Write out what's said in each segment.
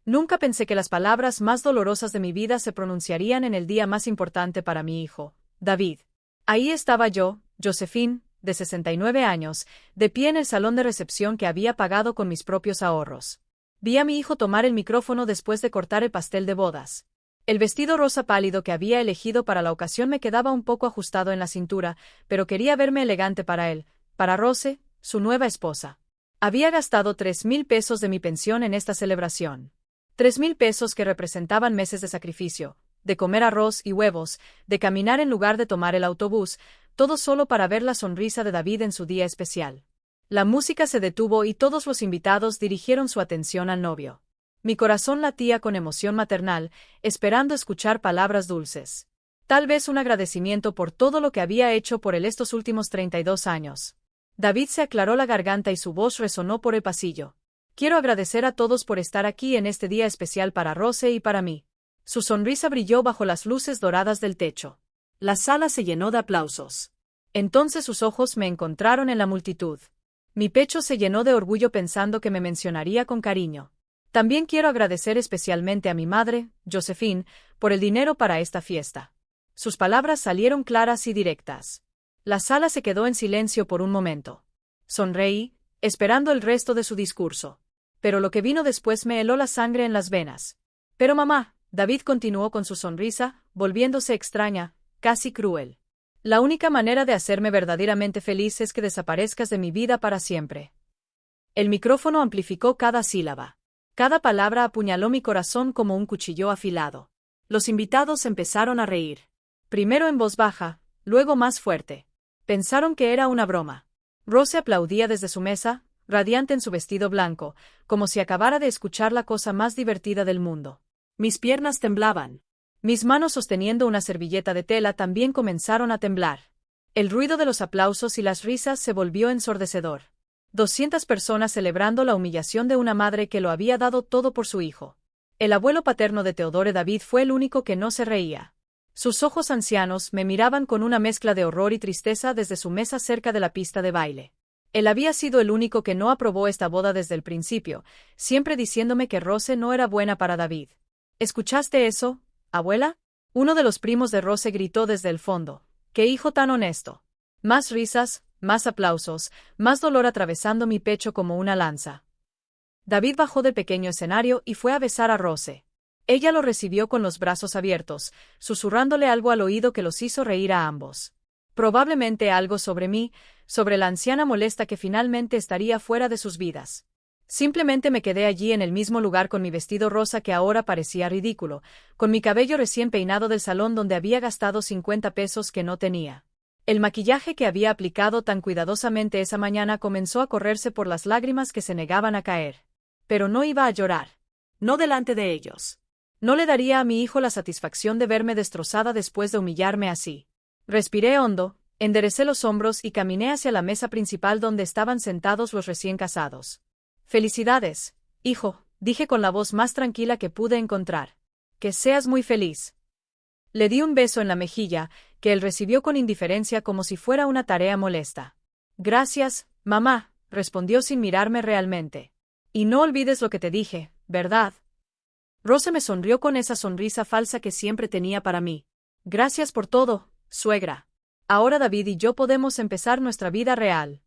Nunca pensé que las palabras más dolorosas de mi vida se pronunciarían en el día más importante para mi hijo, David. Ahí estaba yo, Josephine, de 69 años, de pie en el salón de recepción que había pagado con mis propios ahorros. Vi a mi hijo tomar el micrófono después de cortar el pastel de bodas. El vestido rosa pálido que había elegido para la ocasión me quedaba un poco ajustado en la cintura, pero quería verme elegante para él, para Rose, su nueva esposa. Había gastado 3,000 pesos de mi pensión en esta celebración. 3,000 pesos que representaban meses de sacrificio, de comer arroz y huevos, de caminar en lugar de tomar el autobús, todo solo para ver la sonrisa de David en su día especial. La música se detuvo y todos los invitados dirigieron su atención al novio. Mi corazón latía con emoción maternal, esperando escuchar palabras dulces. Tal vez un agradecimiento por todo lo que había hecho por él estos últimos 32 años. David se aclaró la garganta y su voz resonó por el pasillo. Quiero agradecer a todos por estar aquí en este día especial para Rose y para mí. Su sonrisa brilló bajo las luces doradas del techo. La sala se llenó de aplausos. Entonces sus ojos me encontraron en la multitud. Mi pecho se llenó de orgullo pensando que me mencionaría con cariño. También quiero agradecer especialmente a mi madre, Josephine, por el dinero para esta fiesta. Sus palabras salieron claras y directas. La sala se quedó en silencio por un momento. Sonreí, esperando el resto de su discurso. Pero lo que vino después me heló la sangre en las venas. Pero mamá, David continuó con su sonrisa, volviéndose extraña, casi cruel. La única manera de hacerme verdaderamente feliz es que desaparezcas de mi vida para siempre. El micrófono amplificó cada sílaba. Cada palabra apuñaló mi corazón como un cuchillo afilado. Los invitados empezaron a reír. Primero en voz baja, luego más fuerte. Pensaron que era una broma. Rose aplaudía desde su mesa, radiante en su vestido blanco, como si acabara de escuchar la cosa más divertida del mundo. Mis piernas temblaban. Mis manos sosteniendo una servilleta de tela también comenzaron a temblar. El ruido de los aplausos y las risas se volvió ensordecedor. 200 personas celebrando la humillación de una madre que lo había dado todo por su hijo. El abuelo paterno de Theodore David fue el único que no se reía. Sus ojos ancianos me miraban con una mezcla de horror y tristeza desde su mesa cerca de la pista de baile. Él había sido el único que no aprobó esta boda desde el principio, siempre diciéndome que Rose no era buena para David. ¿Escuchaste eso, abuela? Uno de los primos de Rose gritó desde el fondo. ¡Qué hijo tan honesto! Más risas, más aplausos, más dolor atravesando mi pecho como una lanza. David bajó del pequeño escenario y fue a besar a Rose. Ella lo recibió con los brazos abiertos, susurrándole algo al oído que los hizo reír a ambos. Probablemente algo sobre mí, sobre la anciana molesta que finalmente estaría fuera de sus vidas. Simplemente me quedé allí en el mismo lugar con mi vestido rosa que ahora parecía ridículo, con mi cabello recién peinado del salón donde había gastado 50 pesos que no tenía. El maquillaje que había aplicado tan cuidadosamente esa mañana comenzó a correrse por las lágrimas que se negaban a caer. Pero no iba a llorar. No delante de ellos. No le daría a mi hijo la satisfacción de verme destrozada después de humillarme así. Respiré hondo, enderecé los hombros y caminé hacia la mesa principal donde estaban sentados los recién casados. «Felicidades, hijo», dije con la voz más tranquila que pude encontrar. «Que seas muy feliz». Le di un beso en la mejilla, que él recibió con indiferencia como si fuera una tarea molesta. «Gracias, mamá», respondió sin mirarme realmente. «Y no olvides lo que te dije, ¿verdad?» Rose me sonrió con esa sonrisa falsa que siempre tenía para mí. «Gracias por todo, suegra. Ahora David y yo podemos empezar nuestra vida real».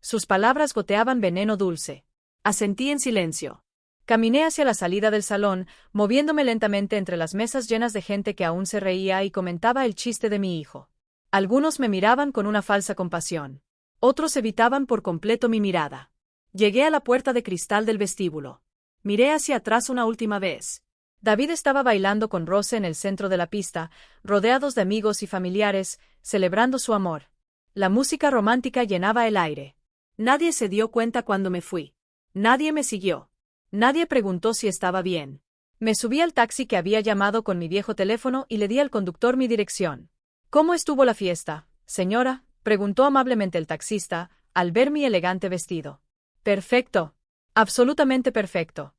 Sus palabras goteaban veneno dulce. Asentí en silencio. Caminé hacia la salida del salón, moviéndome lentamente entre las mesas llenas de gente que aún se reía y comentaba el chiste de mi hijo. Algunos me miraban con una falsa compasión. Otros evitaban por completo mi mirada. Llegué a la puerta de cristal del vestíbulo. Miré hacia atrás una última vez. David estaba bailando con Rose en el centro de la pista, rodeados de amigos y familiares, celebrando su amor. La música romántica llenaba el aire. Nadie se dio cuenta cuando me fui. Nadie me siguió. Nadie preguntó si estaba bien. Me subí al taxi que había llamado con mi viejo teléfono y le di al conductor mi dirección. «¿Cómo estuvo la fiesta, señora?», preguntó amablemente el taxista, al ver mi elegante vestido. «Perfecto. Absolutamente perfecto».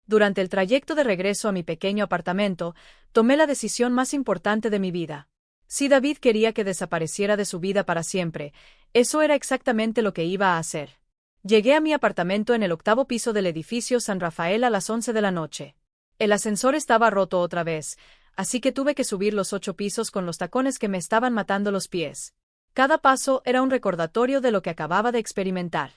Durante el trayecto de regreso a mi pequeño apartamento, tomé la decisión más importante de mi vida. Si David quería que desapareciera de su vida para siempre, eso era exactamente lo que iba a hacer. Llegué a mi apartamento en el 8º piso del edificio San Rafael a las 11 de la noche. El ascensor estaba roto otra vez, así que tuve que subir los 8 pisos con los tacones que me estaban matando los pies. Cada paso era un recordatorio de lo que acababa de experimentar.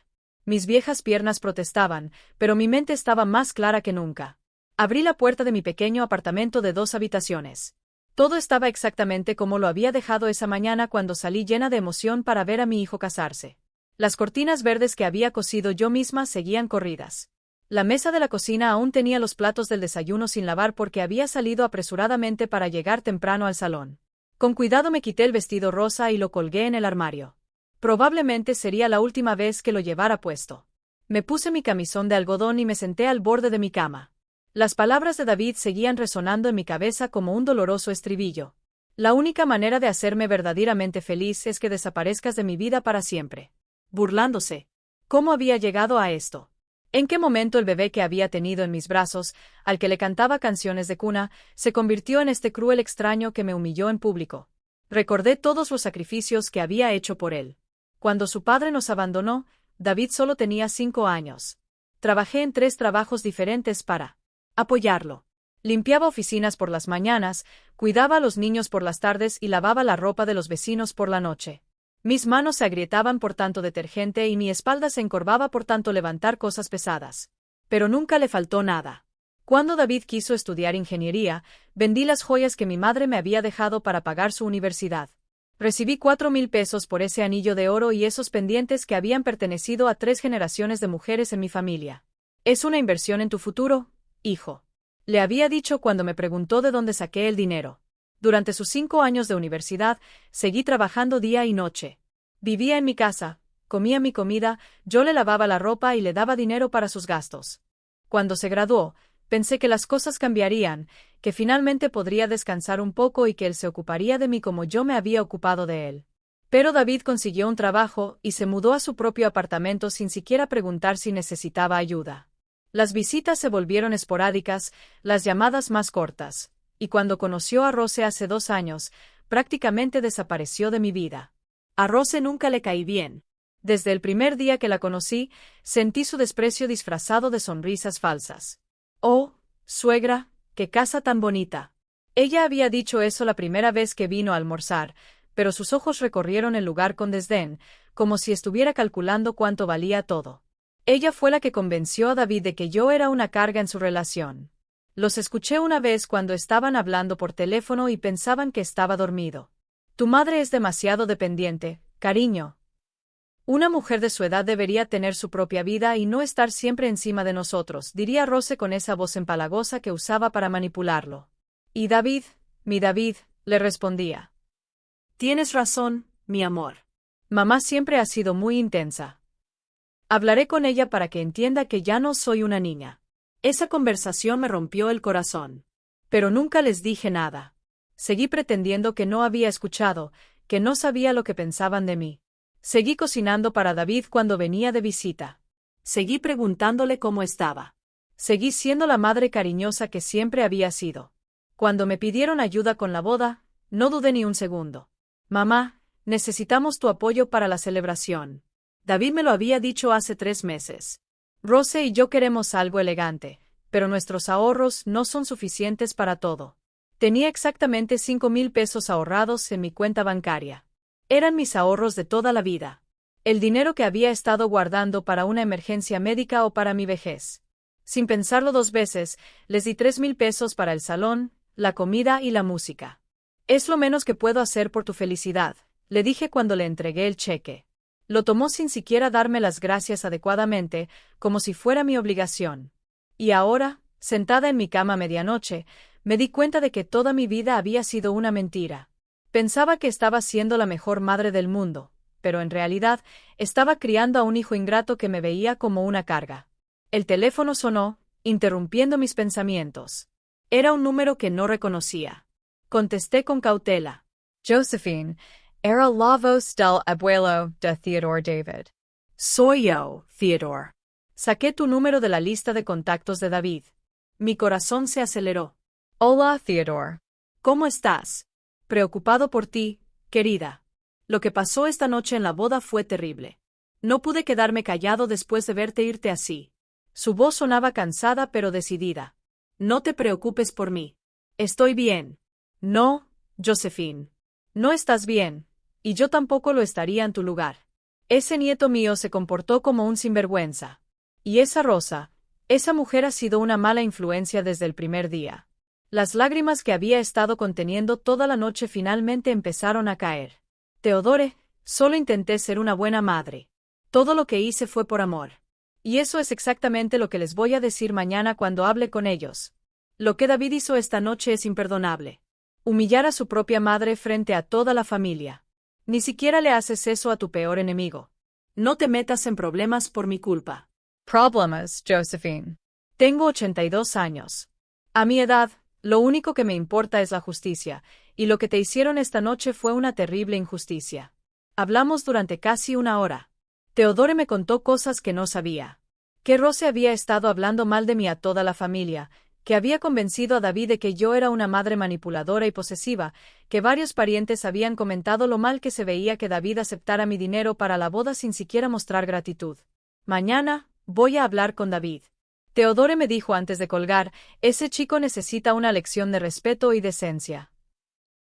Mis viejas piernas protestaban, pero mi mente estaba más clara que nunca. Abrí la puerta de mi pequeño apartamento de 2 habitaciones. Todo estaba exactamente como lo había dejado esa mañana cuando salí llena de emoción para ver a mi hijo casarse. Las cortinas verdes que había cosido yo misma seguían corridas. La mesa de la cocina aún tenía los platos del desayuno sin lavar porque había salido apresuradamente para llegar temprano al salón. Con cuidado me quité el vestido rosa y lo colgué en el armario. Probablemente sería la última vez que lo llevara puesto. Me puse mi camisón de algodón y me senté al borde de mi cama. Las palabras de David seguían resonando en mi cabeza como un doloroso estribillo. La única manera de hacerme verdaderamente feliz es que desaparezcas de mi vida para siempre. Burlándose. ¿Cómo había llegado a esto? ¿En qué momento el bebé que había tenido en mis brazos, al que le cantaba canciones de cuna, se convirtió en este cruel extraño que me humilló en público? Recordé todos los sacrificios que había hecho por él. Cuando su padre nos abandonó, David solo tenía 5 años. Trabajé en 3 trabajos diferentes para apoyarlo. Limpiaba oficinas por las mañanas, cuidaba a los niños por las tardes y lavaba la ropa de los vecinos por la noche. Mis manos se agrietaban por tanto detergente y mi espalda se encorvaba por tanto levantar cosas pesadas. Pero nunca le faltó nada. Cuando David quiso estudiar ingeniería, vendí las joyas que mi madre me había dejado para pagar su universidad. Recibí 4,000 pesos por ese anillo de oro y esos pendientes que habían pertenecido a 3 generaciones de mujeres en mi familia. Es una inversión en tu futuro, hijo. Le había dicho cuando me preguntó de dónde saqué el dinero. Durante sus 5 años de universidad, seguí trabajando día y noche. Vivía en mi casa, comía mi comida, yo le lavaba la ropa y le daba dinero para sus gastos. Cuando se graduó, pensé que las cosas cambiarían, que finalmente podría descansar un poco y que él se ocuparía de mí como yo me había ocupado de él. Pero David consiguió un trabajo y se mudó a su propio apartamento sin siquiera preguntar si necesitaba ayuda. Las visitas se volvieron esporádicas, las llamadas más cortas. Y cuando conoció a Rose hace 2 años, prácticamente desapareció de mi vida. A Rose nunca le caí bien. Desde el primer día que la conocí, sentí su desprecio disfrazado de sonrisas falsas. Oh, suegra, qué casa tan bonita. Ella había dicho eso la primera vez que vino a almorzar, pero sus ojos recorrieron el lugar con desdén, como si estuviera calculando cuánto valía todo. Ella fue la que convenció a David de que yo era una carga en su relación. Los escuché una vez cuando estaban hablando por teléfono y pensaban que estaba dormido. Tu madre es demasiado dependiente, cariño. Una mujer de su edad debería tener su propia vida y no estar siempre encima de nosotros, diría Rose con esa voz empalagosa que usaba para manipularlo. Y David, mi David, le respondía. Tienes razón, mi amor. Mamá siempre ha sido muy intensa. Hablaré con ella para que entienda que ya no soy una niña. Esa conversación me rompió el corazón. Pero nunca les dije nada. Seguí pretendiendo que no había escuchado, que no sabía lo que pensaban de mí. Seguí cocinando para David cuando venía de visita. Seguí preguntándole cómo estaba. Seguí siendo la madre cariñosa que siempre había sido. Cuando me pidieron ayuda con la boda, no dudé ni un segundo. Mamá, necesitamos tu apoyo para la celebración. David me lo había dicho hace 3 meses. Rose y yo queremos algo elegante, pero nuestros ahorros no son suficientes para todo. Tenía exactamente 5,000 pesos ahorrados en mi cuenta bancaria. Eran mis ahorros de toda la vida. El dinero que había estado guardando para una emergencia médica o para mi vejez. Sin pensarlo 2 veces, les di 3,000 pesos para el salón, la comida y la música. Es lo menos que puedo hacer por tu felicidad, le dije cuando le entregué el cheque. Lo tomó sin siquiera darme las gracias adecuadamente, como si fuera mi obligación. Y ahora, sentada en mi cama a medianoche, me di cuenta de que toda mi vida había sido una mentira. Pensaba que estaba siendo la mejor madre del mundo, pero en realidad estaba criando a un hijo ingrato que me veía como una carga. El teléfono sonó, interrumpiendo mis pensamientos. Era un número que no reconocía. Contesté con cautela. Josephine, era la voz del abuelo de Theodore David. Soy yo, Theodore. Saqué tu número de la lista de contactos de David. Mi corazón se aceleró. Hola, Theodore. ¿Cómo estás? Preocupado por ti, querida. Lo que pasó esta noche en la boda fue terrible. No pude quedarme callado después de verte irte así. Su voz sonaba cansada pero decidida. No te preocupes por mí. Estoy bien. No, Josephine. No estás bien, y yo tampoco lo estaría en tu lugar. Ese nieto mío se comportó como un sinvergüenza. Y esa Rosa, esa mujer ha sido una mala influencia desde el primer día. Las lágrimas que había estado conteniendo toda la noche finalmente empezaron a caer. Teodore, solo intenté ser una buena madre. Todo lo que hice fue por amor. Y eso es exactamente lo que les voy a decir mañana cuando hable con ellos. Lo que David hizo esta noche es imperdonable. Humillar a su propia madre frente a toda la familia. Ni siquiera le haces eso a tu peor enemigo. No te metas en problemas por mi culpa. Problemas, Josephine. Tengo 82 años. A mi edad, lo único que me importa es la justicia, y lo que te hicieron esta noche fue una terrible injusticia. Hablamos durante casi una hora. Teodore me contó cosas que no sabía. Que Rose había estado hablando mal de mí a toda la familia, que había convencido a David de que yo era una madre manipuladora y posesiva, que varios parientes habían comentado lo mal que se veía que David aceptara mi dinero para la boda sin siquiera mostrar gratitud. Mañana, voy a hablar con David. Teodore me dijo antes de colgar, ese chico necesita una lección de respeto y decencia.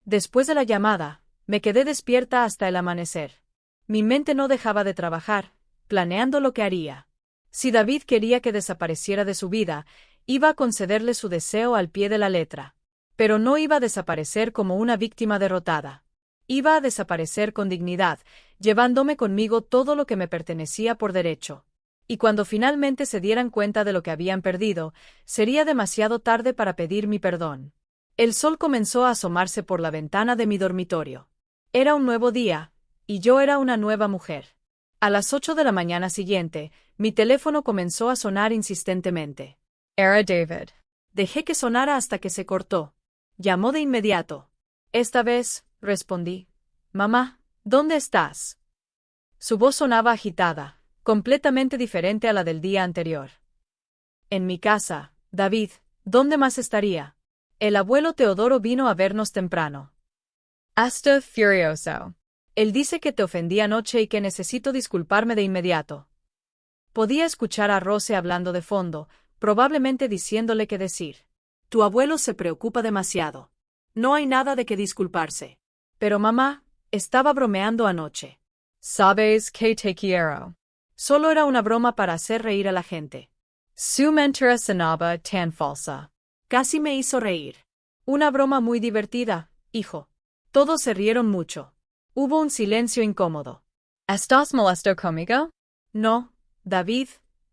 Después de la llamada, me quedé despierta hasta el amanecer. Mi mente no dejaba de trabajar, planeando lo que haría. Si David quería que desapareciera de su vida, iba a concederle su deseo al pie de la letra. Pero no iba a desaparecer como una víctima derrotada. Iba a desaparecer con dignidad, llevándome conmigo todo lo que me pertenecía por derecho. Y cuando finalmente se dieran cuenta de lo que habían perdido, sería demasiado tarde para pedir mi perdón. El sol comenzó a asomarse por la ventana de mi dormitorio. Era un nuevo día, y yo era una nueva mujer. A las 8 de la mañana siguiente, mi teléfono comenzó a sonar insistentemente. Era David. Dejé que sonara hasta que se cortó. Llamó de inmediato. Esta vez, respondí. Mamá, ¿dónde estás? Su voz sonaba agitada, completamente diferente a la del día anterior. En mi casa, David, ¿dónde más estaría? El abuelo Teodoro vino a vernos temprano. Hasta furioso. Él dice que te ofendí anoche y que necesito disculparme de inmediato. Podía escuchar a Rose hablando de fondo, probablemente diciéndole qué decir. Tu abuelo se preocupa demasiado. No hay nada de qué disculparse. Pero mamá, estaba bromeando anoche. Sabes que te quiero. Solo era una broma para hacer reír a la gente. Su mentira sonaba tan falsa. Casi me hizo reír. Una broma muy divertida, hijo. Todos se rieron mucho. Hubo un silencio incómodo. ¿Estás molesto conmigo? No, David,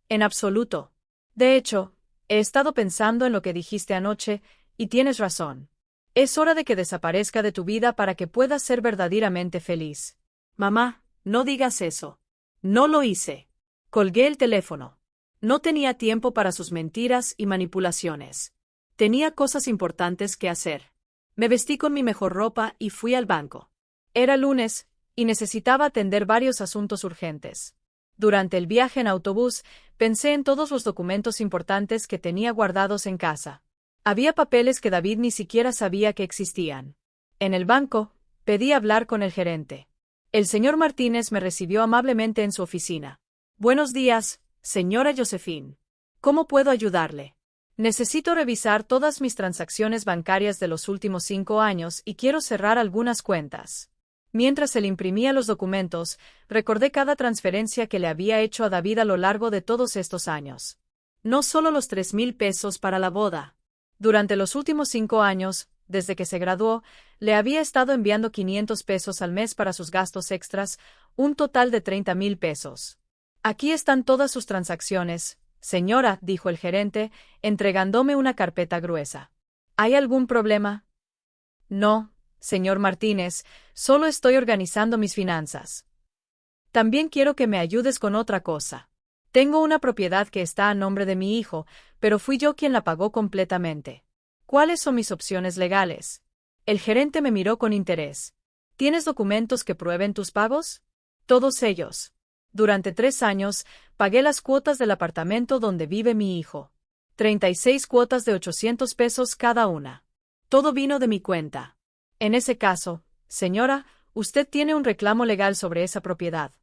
en absoluto. De hecho, he estado pensando en lo que dijiste anoche, y tienes razón. Es hora de que desaparezca de tu vida para que puedas ser verdaderamente feliz. Mamá, no digas eso. No lo hice. Colgué el teléfono. No tenía tiempo para sus mentiras y manipulaciones. Tenía cosas importantes que hacer. Me vestí con mi mejor ropa y fui al banco. Era lunes, y necesitaba atender varios asuntos urgentes. Durante el viaje en autobús, pensé en todos los documentos importantes que tenía guardados en casa. Había papeles que David ni siquiera sabía que existían. En el banco, pedí hablar con el gerente. El señor Martínez me recibió amablemente en su oficina. Buenos días, señora Josephine. ¿Cómo puedo ayudarle? Necesito revisar todas mis transacciones bancarias de los últimos 5 años y quiero cerrar algunas cuentas. Mientras él imprimía los documentos, recordé cada transferencia que le había hecho a David a lo largo de todos estos años. No solo los 3,000 pesos para la boda. Durante los últimos 5 años, desde que se graduó, le había estado enviando 500 pesos al mes para sus gastos extras, un total de 30,000 pesos. Aquí están todas sus transacciones, señora, dijo el gerente, entregándome una carpeta gruesa. ¿Hay algún problema? No, señor Martínez, solo estoy organizando mis finanzas. También quiero que me ayudes con otra cosa. Tengo una propiedad que está a nombre de mi hijo, pero fui yo quien la pagó completamente. ¿Cuáles son mis opciones legales? El gerente me miró con interés. ¿Tienes documentos que prueben tus pagos? Todos ellos. Durante 3 años, pagué las cuotas del apartamento donde vive mi hijo. 36 cuotas de 800 pesos cada una. Todo vino de mi cuenta. En ese caso, señora, usted tiene un reclamo legal sobre esa propiedad.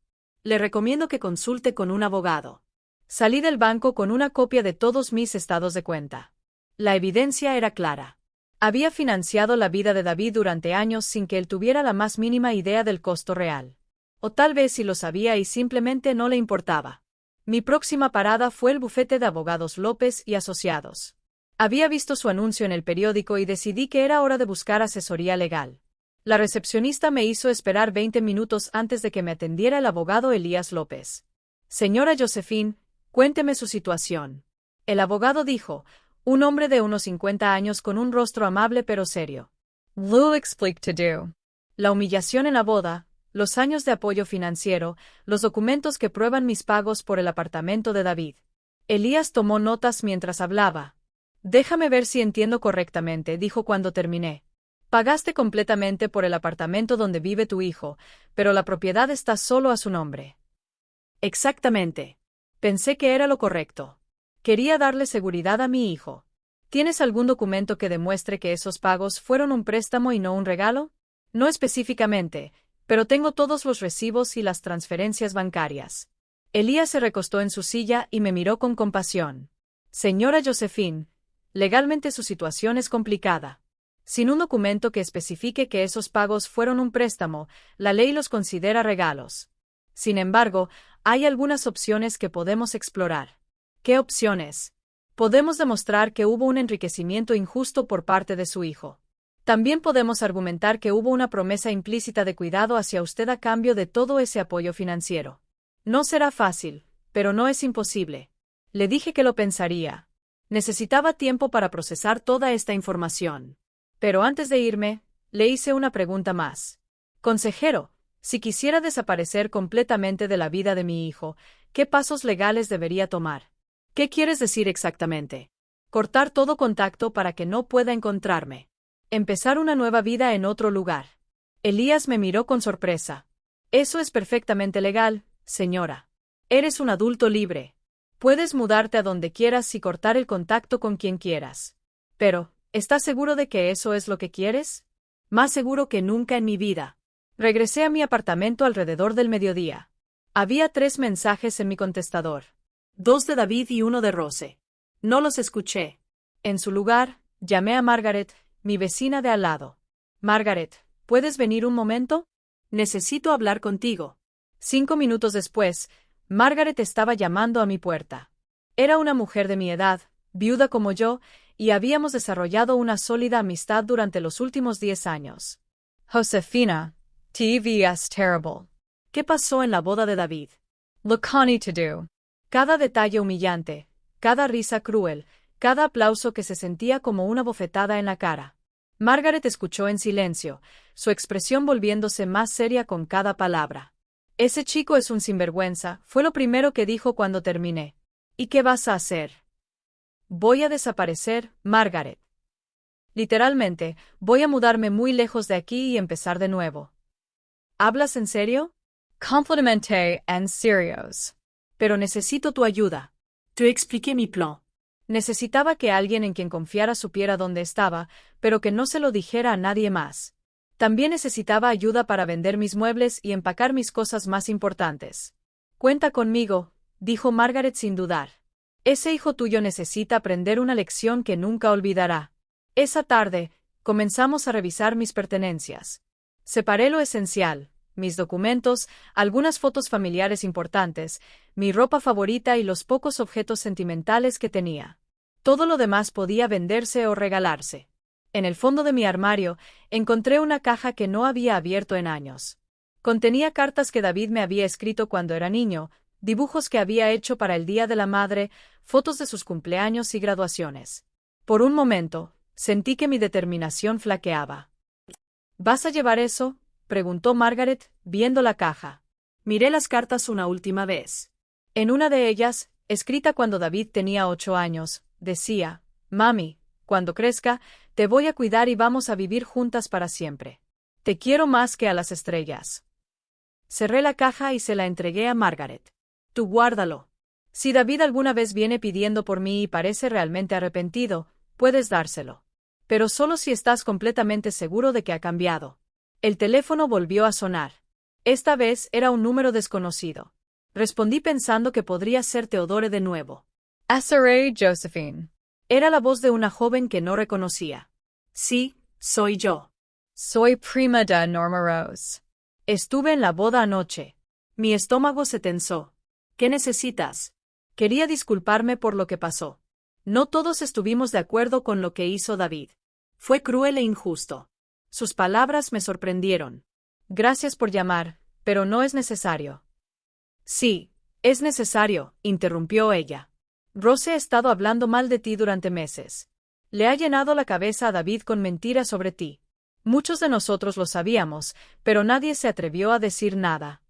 Le recomiendo que consulte con un abogado. Salí del banco con una copia de todos mis estados de cuenta. La evidencia era clara. Había financiado la vida de David durante años sin que él tuviera la más mínima idea del costo real. O tal vez sí lo sabía y simplemente no le importaba. Mi próxima parada fue el bufete de abogados López y Asociados. Había visto su anuncio en el periódico y decidí que era hora de buscar asesoría legal. La recepcionista me hizo esperar 20 minutos antes de que me atendiera el abogado Elías López. Señora Josephine, cuénteme su situación. El abogado dijo, un hombre de unos 50 años con un rostro amable pero serio. Lul explique to do. La humillación en la boda, los años de apoyo financiero, los documentos que prueban mis pagos por el apartamento de David. Elías tomó notas mientras hablaba. Déjame ver si entiendo correctamente, dijo cuando terminé. Pagaste completamente por el apartamento donde vive tu hijo, pero la propiedad está solo a su nombre. Exactamente. Pensé que era lo correcto. Quería darle seguridad a mi hijo. ¿Tienes algún documento que demuestre que esos pagos fueron un préstamo y no un regalo? No específicamente, pero tengo todos los recibos y las transferencias bancarias. Elías se recostó en su silla y me miró con compasión. Señora Josephine, legalmente su situación es complicada. Sin un documento que especifique que esos pagos fueron un préstamo, la ley los considera regalos. Sin embargo, hay algunas opciones que podemos explorar. ¿Qué opciones? Podemos demostrar que hubo un enriquecimiento injusto por parte de su hijo. También podemos argumentar que hubo una promesa implícita de cuidado hacia usted a cambio de todo ese apoyo financiero. No será fácil, pero no es imposible. Le dije que lo pensaría. Necesitaba tiempo para procesar toda esta información. Pero antes de irme, le hice una pregunta más. Consejero, si quisiera desaparecer completamente de la vida de mi hijo, ¿qué pasos legales debería tomar? ¿Qué quieres decir exactamente? Cortar todo contacto para que no pueda encontrarme. Empezar una nueva vida en otro lugar. Elías me miró con sorpresa. Eso es perfectamente legal, señora. Eres un adulto libre. Puedes mudarte a donde quieras y cortar el contacto con quien quieras. Pero, ¿estás seguro de que eso es lo que quieres? Más seguro que nunca en mi vida. Regresé a mi apartamento alrededor del mediodía. Había 3 mensajes en mi contestador. 2 de David y 1 de Rose. No los escuché. En su lugar, llamé a Margaret, mi vecina de al lado. Margaret, ¿puedes venir un momento? Necesito hablar contigo. 5 minutos después, Margaret estaba llamando a mi puerta. Era una mujer de mi edad, viuda como yo, y habíamos desarrollado una sólida amistad durante los últimos 10 años. Josefina, TV's terrible. ¿Qué pasó en la boda de David? Laconi to do. Cada detalle humillante, cada risa cruel, cada aplauso que se sentía como una bofetada en la cara. Margaret escuchó en silencio, su expresión volviéndose más seria con cada palabra. Ese chico es un sinvergüenza, fue lo primero que dijo cuando terminé. ¿Y qué vas a hacer? Voy a desaparecer, Margaret. Literalmente, voy a mudarme muy lejos de aquí y empezar de nuevo. ¿Hablas en serio? Completamente en serios. Pero necesito tu ayuda. Te expliqué mi plan. Necesitaba que alguien en quien confiara supiera dónde estaba, pero que no se lo dijera a nadie más. También necesitaba ayuda para vender mis muebles y empacar mis cosas más importantes. Cuenta conmigo, dijo Margaret sin dudar. Ese hijo tuyo necesita aprender una lección que nunca olvidará. Esa tarde, comenzamos a revisar mis pertenencias. Separé lo esencial, mis documentos, algunas fotos familiares importantes, mi ropa favorita y los pocos objetos sentimentales que tenía. Todo lo demás podía venderse o regalarse. En el fondo de mi armario, encontré una caja que no había abierto en años. Contenía cartas que David me había escrito cuando era niño, dibujos que había hecho para el Día de la Madre, fotos de sus cumpleaños y graduaciones. Por un momento, sentí que mi determinación flaqueaba. ¿Vas a llevar eso?, preguntó Margaret, viendo la caja. Miré las cartas una última vez. En una de ellas, escrita cuando David tenía 8 años, decía, «Mami, cuando crezca, te voy a cuidar y vamos a vivir juntas para siempre. Te quiero más que a las estrellas». Cerré la caja y se la entregué a Margaret. «Tú guárdalo. Si David alguna vez viene pidiendo por mí y parece realmente arrepentido, puedes dárselo. Pero solo si estás completamente seguro de que ha cambiado». El teléfono volvió a sonar. Esta vez era un número desconocido. Respondí pensando que podría ser Teodore de nuevo. SRA Josephine. Era la voz de una joven que no reconocía. Sí, soy yo. Soy prima de Norma Rose. Estuve en la boda anoche. Mi estómago se tensó. ¿Qué necesitas? Quería disculparme por lo que pasó. No todos estuvimos de acuerdo con lo que hizo David. Fue cruel e injusto. Sus palabras me sorprendieron. Gracias por llamar, pero no es necesario. Sí, es necesario, interrumpió ella. Rose ha estado hablando mal de ti durante meses. Le ha llenado la cabeza a David con mentiras sobre ti. Muchos de nosotros lo sabíamos, pero nadie se atrevió a decir nada.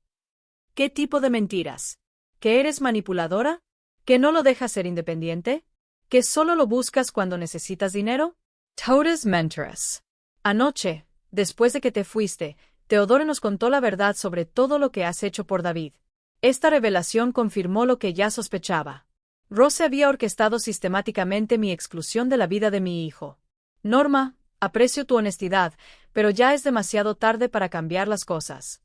¿Qué tipo de mentiras? ¿Que eres manipuladora? ¿Que no lo dejas ser independiente? ¿Que solo lo buscas cuando necesitas dinero? Todas mentiras. Anoche, después de que te fuiste, Teodore nos contó la verdad sobre todo lo que has hecho por David. Esta revelación confirmó lo que ya sospechaba. Rose había orquestado sistemáticamente mi exclusión de la vida de mi hijo. Norma, aprecio tu honestidad, pero ya es demasiado tarde para cambiar las cosas.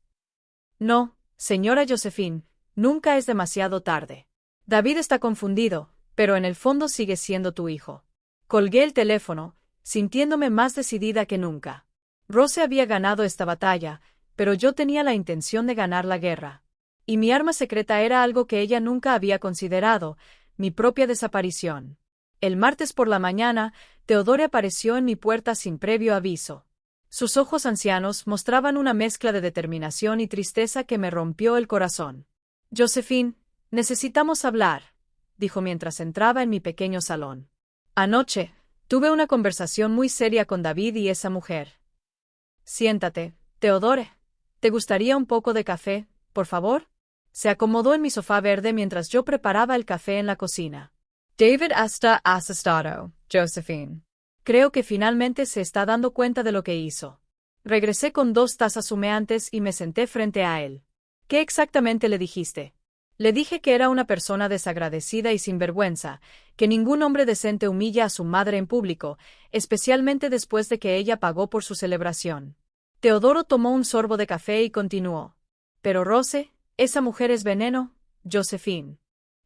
No, señora Josephine, nunca es demasiado tarde. David está confundido, pero en el fondo sigue siendo tu hijo. Colgué el teléfono, sintiéndome más decidida que nunca. Rose había ganado esta batalla, pero yo tenía la intención de ganar la guerra. Y mi arma secreta era algo que ella nunca había considerado, mi propia desaparición. El martes por la mañana, Teodore apareció en mi puerta sin previo aviso. Sus ojos ancianos mostraban una mezcla de determinación y tristeza que me rompió el corazón. Josephine, necesitamos hablar, dijo mientras entraba en mi pequeño salón. Anoche, tuve una conversación muy seria con David y esa mujer. Siéntate, Teodore. ¿Te gustaría un poco de café, por favor? Se acomodó en mi sofá verde mientras yo preparaba el café en la cocina. David está asustado, Josephine. Creo que finalmente se está dando cuenta de lo que hizo. Regresé con 2 tazas humeantes y me senté frente a él. ¿Qué exactamente le dijiste? Le dije que era una persona desagradecida y sinvergüenza, que ningún hombre decente humilla a su madre en público, especialmente después de que ella pagó por su celebración. Teodoro tomó un sorbo de café y continuó. Pero Rose, esa mujer es veneno, Josephine.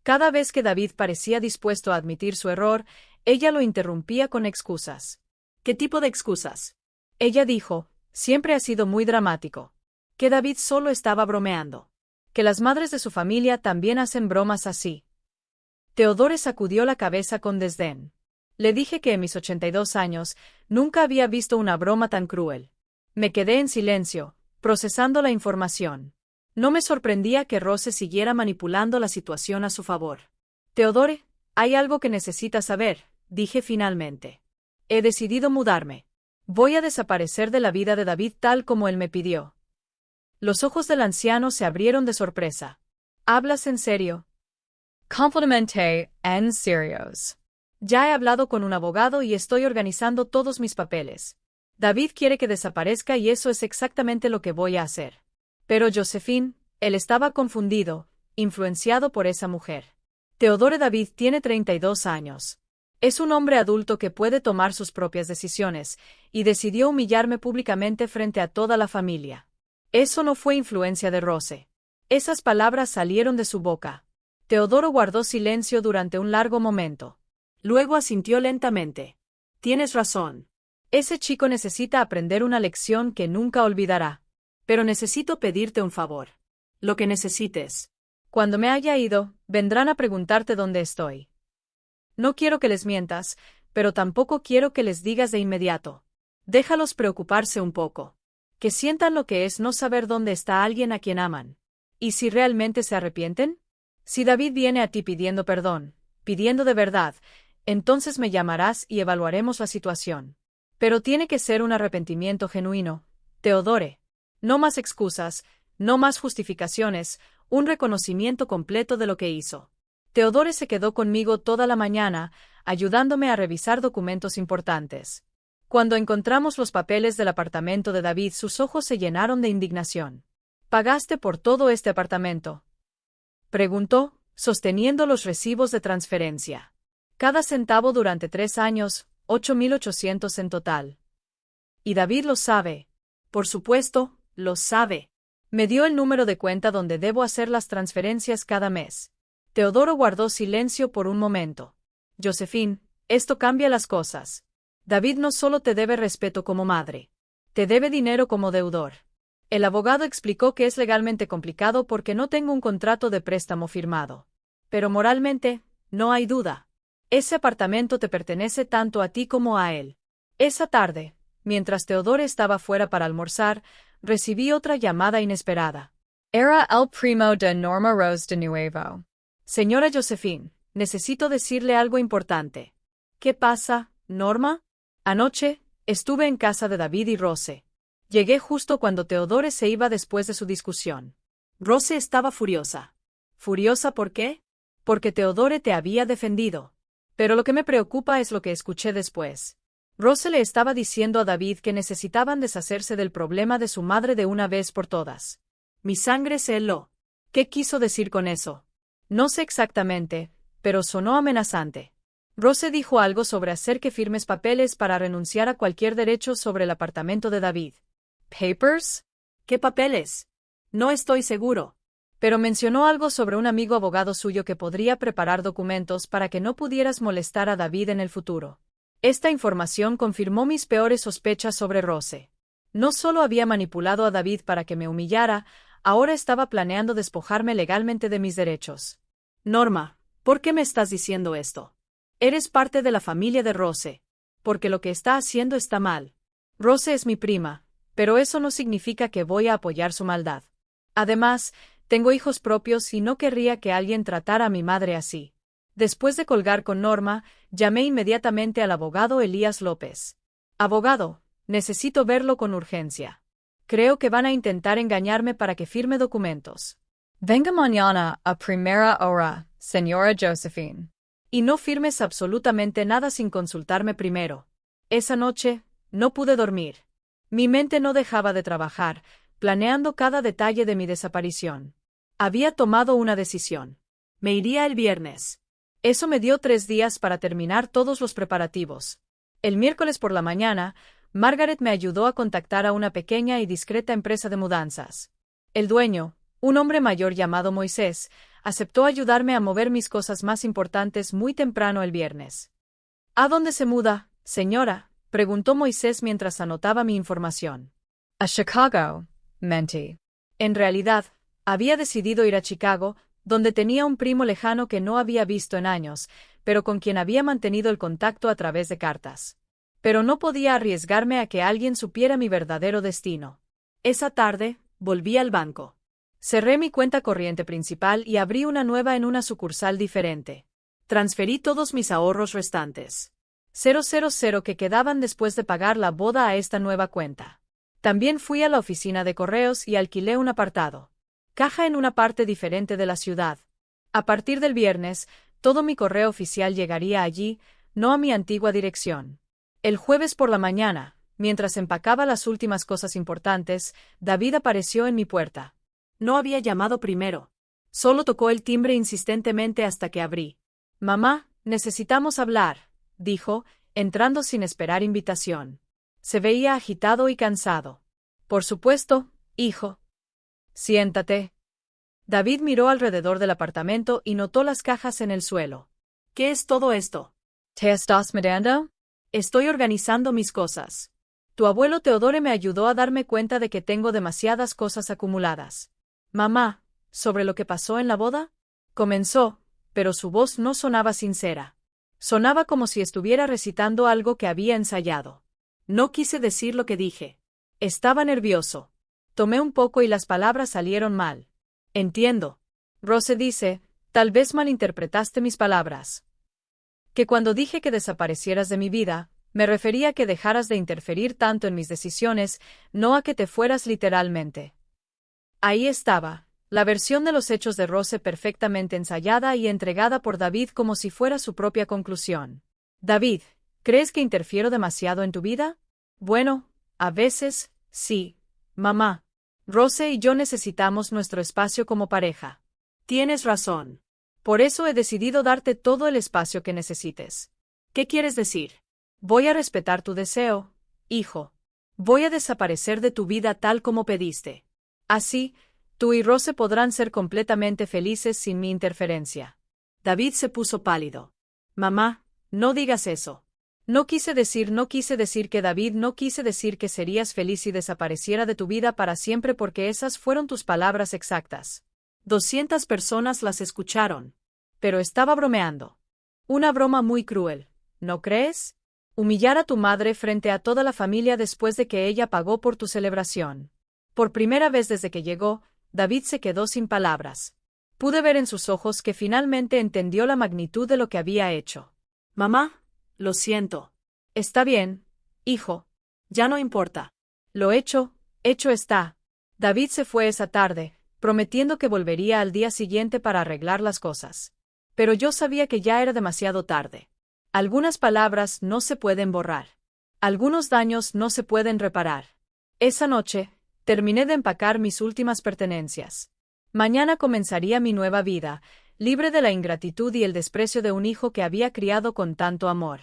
Cada vez que David parecía dispuesto a admitir su error, ella lo interrumpía con excusas. ¿Qué tipo de excusas? Ella dijo, siempre ha sido muy dramático. Que David solo estaba bromeando. Que las madres de su familia también hacen bromas así. Teodore sacudió la cabeza con desdén. Le dije que en mis 82 años nunca había visto una broma tan cruel. Me quedé en silencio, procesando la información. No me sorprendía que Rose siguiera manipulando la situación a su favor. Teodore, hay algo que necesitas saber, dije finalmente. He decidido mudarme. Voy a desaparecer de la vida de David tal como él me pidió. Los ojos del anciano se abrieron de sorpresa. ¿Hablas en serio? Completamente en serios. Ya he hablado con un abogado y estoy organizando todos mis papeles. David quiere que desaparezca y eso es exactamente lo que voy a hacer. Pero Josephine, él estaba confundido, influenciado por esa mujer. Teodore David tiene 32 años. Es un hombre adulto que puede tomar sus propias decisiones, y decidió humillarme públicamente frente a toda la familia. Eso no fue influencia de Rose. Esas palabras salieron de su boca. Teodoro guardó silencio durante un largo momento. Luego asintió lentamente. Tienes razón. Ese chico necesita aprender una lección que nunca olvidará. Pero necesito pedirte un favor. Lo que necesites. Cuando me haya ido, vendrán a preguntarte dónde estoy. No quiero que les mientas, pero tampoco quiero que les digas de inmediato. Déjalos preocuparse un poco. Que sientan lo que es no saber dónde está alguien a quien aman. ¿Y si realmente se arrepienten? Si David viene a ti pidiendo perdón, pidiendo de verdad, entonces me llamarás y evaluaremos la situación. Pero tiene que ser un arrepentimiento genuino, Teodore. No más excusas, no más justificaciones, un reconocimiento completo de lo que hizo. Teodore se quedó conmigo toda la mañana, ayudándome a revisar documentos importantes. Cuando encontramos los papeles del apartamento de David, sus ojos se llenaron de indignación. ¿Pagaste por todo este apartamento?, preguntó, sosteniendo los recibos de transferencia. Cada centavo durante 3 años, 8.800 en total. Y David lo sabe. Por supuesto, lo sabe. Me dio el número de cuenta donde debo hacer las transferencias cada mes. Teodoro guardó silencio por un momento. Josephine, esto cambia las cosas. David no solo te debe respeto como madre. Te debe dinero como deudor. El abogado explicó que es legalmente complicado porque no tengo un contrato de préstamo firmado. Pero moralmente, no hay duda. Ese apartamento te pertenece tanto a ti como a él. Esa tarde, mientras Teodoro estaba fuera para almorzar, recibí otra llamada inesperada. Era el primo de Norma Rose de Nuevo. Señora Josephine, necesito decirle algo importante. ¿Qué pasa, Norma? Anoche, estuve en casa de David y Rose. Llegué justo cuando Teodoro se iba después de su discusión. Rose estaba furiosa. ¿Furiosa por qué? Porque Teodoro te había defendido. Pero lo que me preocupa es lo que escuché después. Rose le estaba diciendo a David que necesitaban deshacerse del problema de su madre de una vez por todas. Mi sangre se heló. ¿Qué quiso decir con eso? No sé exactamente, pero sonó amenazante. Rose dijo algo sobre hacer que firmes papeles para renunciar a cualquier derecho sobre el apartamento de David. ¿Papers? ¿Qué papeles? No estoy seguro. Pero mencionó algo sobre un amigo abogado suyo que podría preparar documentos para que no pudieras molestar a David en el futuro. Esta información confirmó mis peores sospechas sobre Rose. No solo había manipulado a David para que me humillara, ahora estaba planeando despojarme legalmente de mis derechos. Norma, ¿por qué me estás diciendo esto? Eres parte de la familia de Rose. Porque lo que está haciendo está mal. Rose es mi prima, pero eso no significa que voy a apoyar su maldad. Además, tengo hijos propios y no querría que alguien tratara a mi madre así. Después de colgar con Norma, llamé inmediatamente al abogado Elías López. Abogado, necesito verlo con urgencia. Creo que van a intentar engañarme para que firme documentos. Venga mañana a primera hora, señora Josephine. Y no firmes absolutamente nada sin consultarme primero. Esa noche, no pude dormir. Mi mente no dejaba de trabajar, planeando cada detalle de mi desaparición. Había tomado una decisión. Me iría el viernes. Eso me dio 3 días para terminar todos los preparativos. El miércoles por la mañana, Margaret me ayudó a contactar a una pequeña y discreta empresa de mudanzas. El dueño, un hombre mayor llamado Moisés, aceptó ayudarme a mover mis cosas más importantes muy temprano el viernes. ¿A dónde se muda, señora?, preguntó Moisés mientras anotaba mi información. A Chicago, mentí. En realidad, había decidido ir a Chicago, donde tenía un primo lejano que no había visto en años, pero con quien había mantenido el contacto a través de cartas. Pero no podía arriesgarme a que alguien supiera mi verdadero destino. Esa tarde, volví al banco. Cerré mi cuenta corriente principal y abrí una nueva en una sucursal diferente. Transferí todos mis ahorros restantes. 000 que quedaban después de pagar la boda a esta nueva cuenta. También fui a la oficina de correos y alquilé un apartado. Caja en una parte diferente de la ciudad. A partir del viernes, todo mi correo oficial llegaría allí, no a mi antigua dirección. El jueves por la mañana, mientras empacaba las últimas cosas importantes, David apareció en mi puerta. No había llamado primero. Solo tocó el timbre insistentemente hasta que abrí. Mamá, necesitamos hablar, dijo, entrando sin esperar invitación. Se veía agitado y cansado. Por supuesto, hijo. Siéntate. David miró alrededor del apartamento y notó las cajas en el suelo. ¿Qué es todo esto? ¿Te estás mudando? Estoy organizando mis cosas. Tu abuelo Teodoro me ayudó a darme cuenta de que tengo demasiadas cosas acumuladas. Mamá, ¿sobre lo que pasó en la boda? Comenzó, pero su voz no sonaba sincera. Sonaba como si estuviera recitando algo que había ensayado. No quise decir lo que dije. Estaba nervioso. Tomé un poco y las palabras salieron mal. Entiendo. Rose dice, tal vez malinterpretaste mis palabras. Que cuando dije que desaparecieras de mi vida, me refería a que dejaras de interferir tanto en mis decisiones, no a que te fueras literalmente. Ahí estaba, la versión de los hechos de Rose perfectamente ensayada y entregada por David como si fuera su propia conclusión. David, ¿crees que interfiero demasiado en tu vida? Bueno, a veces, sí. Mamá, Rose y yo necesitamos nuestro espacio como pareja. Tienes razón. Por eso he decidido darte todo el espacio que necesites. ¿Qué quieres decir? Voy a respetar tu deseo, hijo. Voy a desaparecer de tu vida tal como pediste. Así, tú y Rose podrán ser completamente felices sin mi interferencia. David se puso pálido. Mamá, no digas eso. No quise decir que David, no quise decir que serías feliz si desapareciera de tu vida para siempre porque esas fueron tus palabras exactas. 200 personas las escucharon. Pero estaba bromeando. Una broma muy cruel, ¿no crees? Humillar a tu madre frente a toda la familia después de que ella pagó por tu celebración. Por primera vez desde que llegó, David se quedó sin palabras. Pude ver en sus ojos que finalmente entendió la magnitud de lo que había hecho. Mamá, lo siento. Está bien, hijo. Ya no importa. Lo hecho está. David se fue esa tarde, prometiendo que volvería al día siguiente para arreglar las cosas. Pero yo sabía que ya era demasiado tarde. Algunas palabras no se pueden borrar. Algunos daños no se pueden reparar. Esa noche, terminé de empacar mis últimas pertenencias. Mañana comenzaría mi nueva vida, libre de la ingratitud y el desprecio de un hijo que había criado con tanto amor.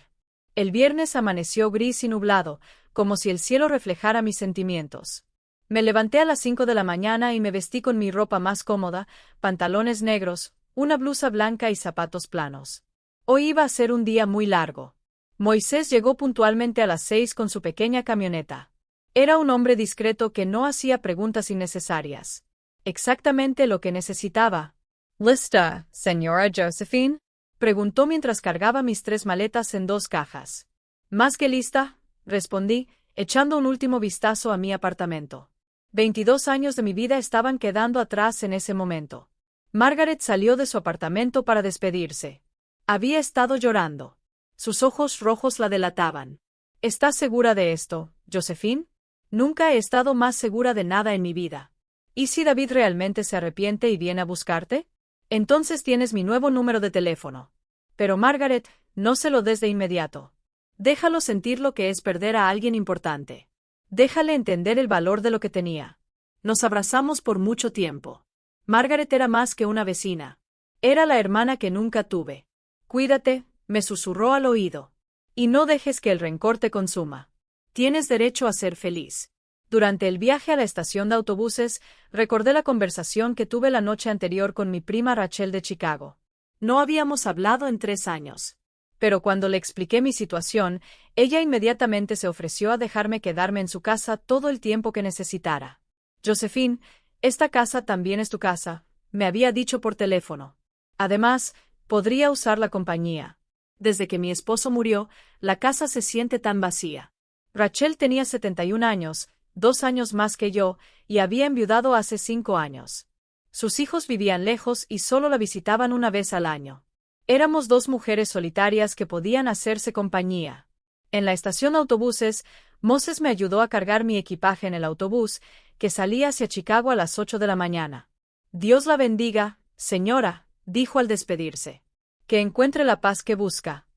El viernes amaneció gris y nublado, como si el cielo reflejara mis sentimientos. Me levanté a las 5 de la mañana y me vestí con mi ropa más cómoda, pantalones negros, una blusa blanca y zapatos planos. Hoy iba a ser un día muy largo. Moisés llegó puntualmente a las 6 con su pequeña camioneta. Era un hombre discreto que no hacía preguntas innecesarias. Exactamente lo que necesitaba. ¿Lista, señora Josephine? Preguntó mientras cargaba mis 3 maletas en 2 cajas. Más que lista, respondí, echando un último vistazo a mi apartamento. 22 años de mi vida estaban quedando atrás en ese momento. Margaret salió de su apartamento para despedirse. Había estado llorando. Sus ojos rojos la delataban. ¿Estás segura de esto, Josephine? Nunca he estado más segura de nada en mi vida. ¿Y si David realmente se arrepiente y viene a buscarte? Entonces tienes mi nuevo número de teléfono. Pero Margaret, no se lo des de inmediato. Déjalo sentir lo que es perder a alguien importante. Déjale entender el valor de lo que tenía. Nos abrazamos por mucho tiempo. Margaret era más que una vecina. Era la hermana que nunca tuve. Cuídate, me susurró al oído. Y no dejes que el rencor te consuma. Tienes derecho a ser feliz. Durante el viaje a la estación de autobuses, recordé la conversación que tuve la noche anterior con mi prima Rachel de Chicago. No habíamos hablado en 3 años. Pero cuando le expliqué mi situación, ella inmediatamente se ofreció a dejarme quedarme en su casa todo el tiempo que necesitara. Josephine, esta casa también es tu casa, me había dicho por teléfono. Además, podría usar la compañía. Desde que mi esposo murió, la casa se siente tan vacía. Rachel tenía 71 años, 2 años más que yo, y había enviudado hace 5 años. Sus hijos vivían lejos y solo la visitaban una vez al año. Éramos 2 mujeres solitarias que podían hacerse compañía. En la estación de autobuses, Moses me ayudó a cargar mi equipaje en el autobús, que salía hacia Chicago a las 8 de la mañana. Dios la bendiga, señora, dijo al despedirse. Que encuentre la paz que busca.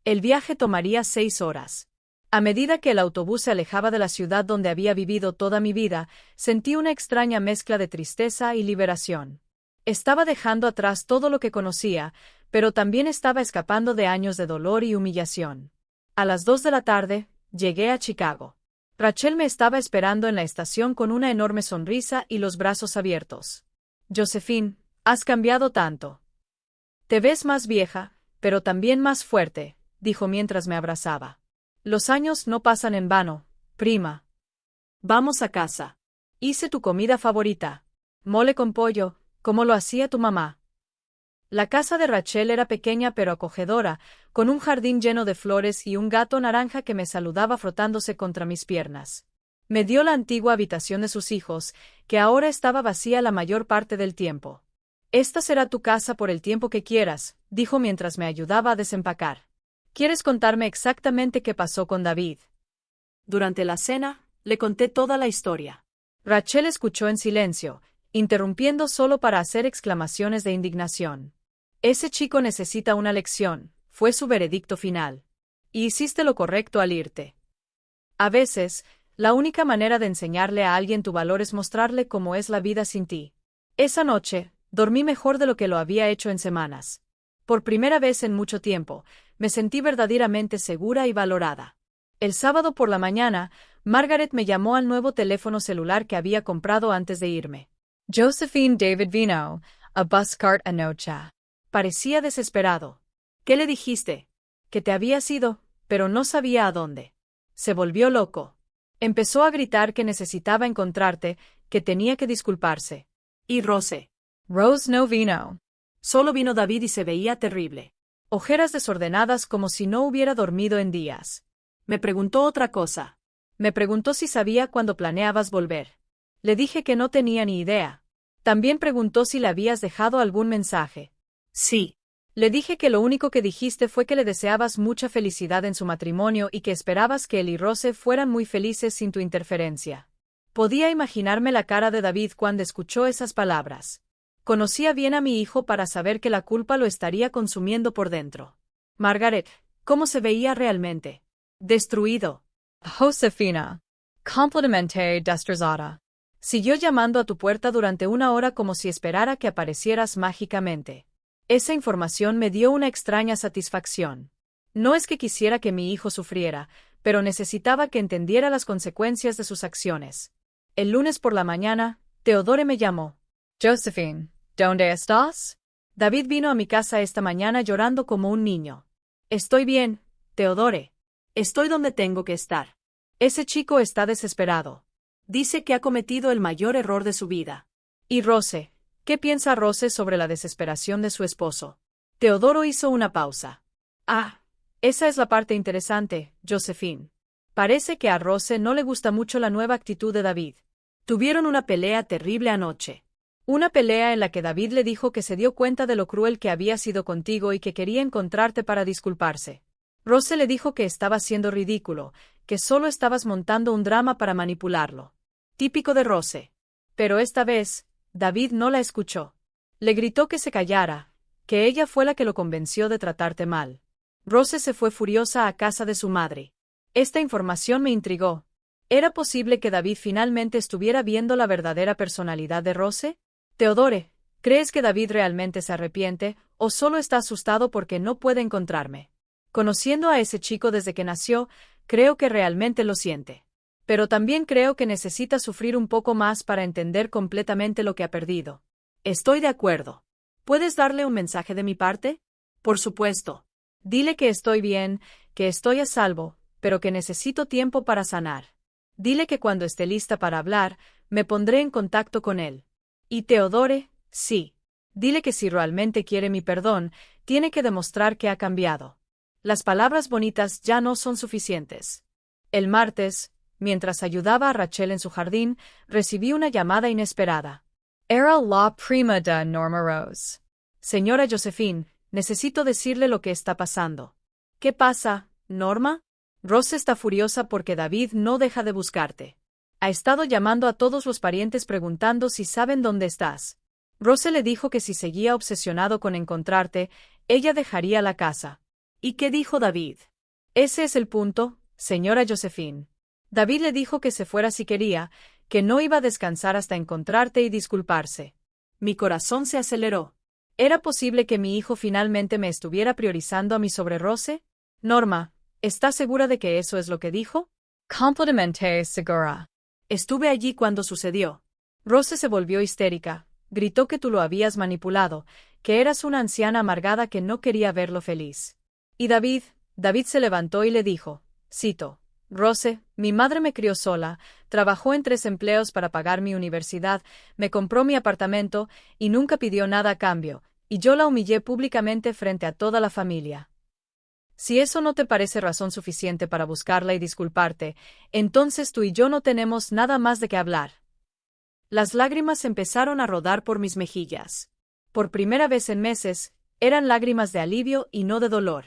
El viaje tomaría 6 horas. A medida que el autobús se alejaba de la ciudad donde había vivido toda mi vida, sentí una extraña mezcla de tristeza y liberación. Estaba dejando atrás todo lo que conocía, pero también estaba escapando de años de dolor y humillación. A las 2 de la tarde, llegué a Chicago. Rachel me estaba esperando en la estación con una enorme sonrisa y los brazos abiertos. Josephine, has cambiado tanto. Te ves más vieja, pero también más fuerte, dijo mientras me abrazaba. Los años no pasan en vano, prima. Vamos a casa. Hice tu comida favorita. Mole con pollo, como lo hacía tu mamá. La casa de Rachel era pequeña pero acogedora, con un jardín lleno de flores y un gato naranja que me saludaba frotándose contra mis piernas. Me dio la antigua habitación de sus hijos, que ahora estaba vacía la mayor parte del tiempo. Esta será tu casa por el tiempo que quieras, dijo mientras me ayudaba a desempacar. ¿Quieres contarme exactamente qué pasó con David? Durante la cena, le conté toda la historia. Rachel escuchó en silencio, interrumpiendo solo para hacer exclamaciones de indignación. Ese chico necesita una lección, fue su veredicto final. Y hiciste lo correcto al irte. A veces, la única manera de enseñarle a alguien tu valor es mostrarle cómo es la vida sin ti. Esa noche, dormí mejor de lo que lo había hecho en semanas. Por primera vez en mucho tiempo, me sentí verdaderamente segura y valorada. El sábado por la mañana, Margaret me llamó al nuevo teléfono celular que había comprado antes de irme. Josephine David vino, a buscarte anoche. Parecía desesperado. ¿Qué le dijiste? Que te habías ido, pero no sabía a dónde. Se volvió loco. Empezó a gritar que necesitaba encontrarte, que tenía que disculparse. ¿Y Rose? Rose no vino. Solo vino David y se veía terrible. Ojeras desordenadas como si no hubiera dormido en días. Me preguntó otra cosa. Me preguntó si sabía cuándo planeabas volver. Le dije que no tenía ni idea. También preguntó si le habías dejado algún mensaje. Sí. Le dije que lo único que dijiste fue que le deseabas mucha felicidad en su matrimonio y que esperabas que él y Rose fueran muy felices sin tu interferencia. Podía imaginarme la cara de David cuando escuchó esas palabras. Conocía bien a mi hijo para saber que la culpa lo estaría consumiendo por dentro. Margaret, ¿cómo se veía realmente? Destruido. Josefina. Completamente destrozada. Siguió llamando a tu puerta durante 1 hora como si esperara que aparecieras mágicamente. Esa información me dio una extraña satisfacción. No es que quisiera que mi hijo sufriera, pero necesitaba que entendiera las consecuencias de sus acciones. El lunes por la mañana, Theodore me llamó. Josephine, ¿dónde estás? David vino a mi casa esta mañana llorando como un niño. Estoy bien, Theodore. Estoy donde tengo que estar. Ese chico está desesperado. Dice que ha cometido el mayor error de su vida. ¿Y Rose? ¿Qué piensa Rose sobre la desesperación de su esposo? Teodoro hizo una pausa. Ah, esa es la parte interesante, Josephine. Parece que a Rose no le gusta mucho la nueva actitud de David. Tuvieron una pelea terrible anoche. Una pelea en la que David le dijo que se dio cuenta de lo cruel que había sido contigo y que quería encontrarte para disculparse. Rose le dijo que estaba siendo ridículo, que solo estabas montando un drama para manipularlo. Típico de Rose. Pero esta vez, David no la escuchó. Le gritó que se callara, que ella fue la que lo convenció de tratarte mal. Rose se fue furiosa a casa de su madre. Esta información me intrigó. ¿Era posible que David finalmente estuviera viendo la verdadera personalidad de Rose? Theodore, ¿crees que David realmente se arrepiente, o solo está asustado porque no puede encontrarme? Conociendo a ese chico desde que nació, creo que realmente lo siente. Pero también creo que necesita sufrir un poco más para entender completamente lo que ha perdido. Estoy de acuerdo. ¿Puedes darle un mensaje de mi parte? Por supuesto. Dile que estoy bien, que estoy a salvo, pero que necesito tiempo para sanar. Dile que cuando esté lista para hablar, me pondré en contacto con él. Y Theodore, sí. Dile que si realmente quiere mi perdón, tiene que demostrar que ha cambiado. Las palabras bonitas ya no son suficientes. El martes, mientras ayudaba a Rachel en su jardín, recibí una llamada inesperada. Era la prima de Norma Rose. Señora Josephine, necesito decirle lo que está pasando. ¿Qué pasa, Norma? Rose está furiosa porque David no deja de buscarte. Ha estado llamando a todos los parientes preguntando si saben dónde estás. Rose le dijo que si seguía obsesionado con encontrarte, ella dejaría la casa. ¿Y qué dijo David? Ese es el punto, señora Josephine. David le dijo que se fuera si quería, que no iba a descansar hasta encontrarte y disculparse. Mi corazón se aceleró. ¿Era posible que mi hijo finalmente me estuviera priorizando a mí sobre Rose? Norma, ¿estás segura de que eso es lo que dijo? Completamente segura. Estuve allí cuando sucedió. Rose se volvió histérica, gritó que tú lo habías manipulado, que eras una anciana amargada que no quería verlo feliz. Y David se levantó y le dijo, cito, Rose, mi madre me crió sola, trabajó en 3 empleos para pagar mi universidad, me compró mi apartamento y nunca pidió nada a cambio, y yo la humillé públicamente frente a toda la familia. Si eso no te parece razón suficiente para buscarla y disculparte, entonces tú y yo no tenemos nada más de qué hablar. Las lágrimas empezaron a rodar por mis mejillas. Por primera vez en meses, eran lágrimas de alivio y no de dolor.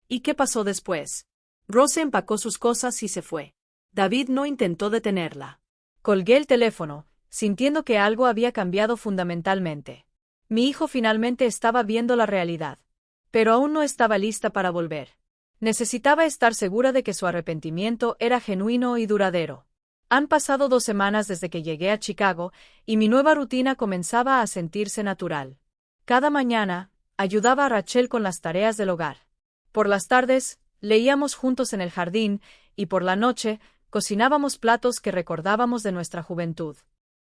¿Y qué pasó después? Rose empacó sus cosas y se fue. David no intentó detenerla. Colgué el teléfono, sintiendo que algo había cambiado fundamentalmente. Mi hijo finalmente estaba viendo la realidad. Pero aún no estaba lista para volver. Necesitaba estar segura de que su arrepentimiento era genuino y duradero. Han pasado 2 semanas desde que llegué a Chicago, y mi nueva rutina comenzaba a sentirse natural. Cada mañana, ayudaba a Rachel con las tareas del hogar. Por las tardes, leíamos juntos en el jardín, y por la noche, cocinábamos platos que recordábamos de nuestra juventud.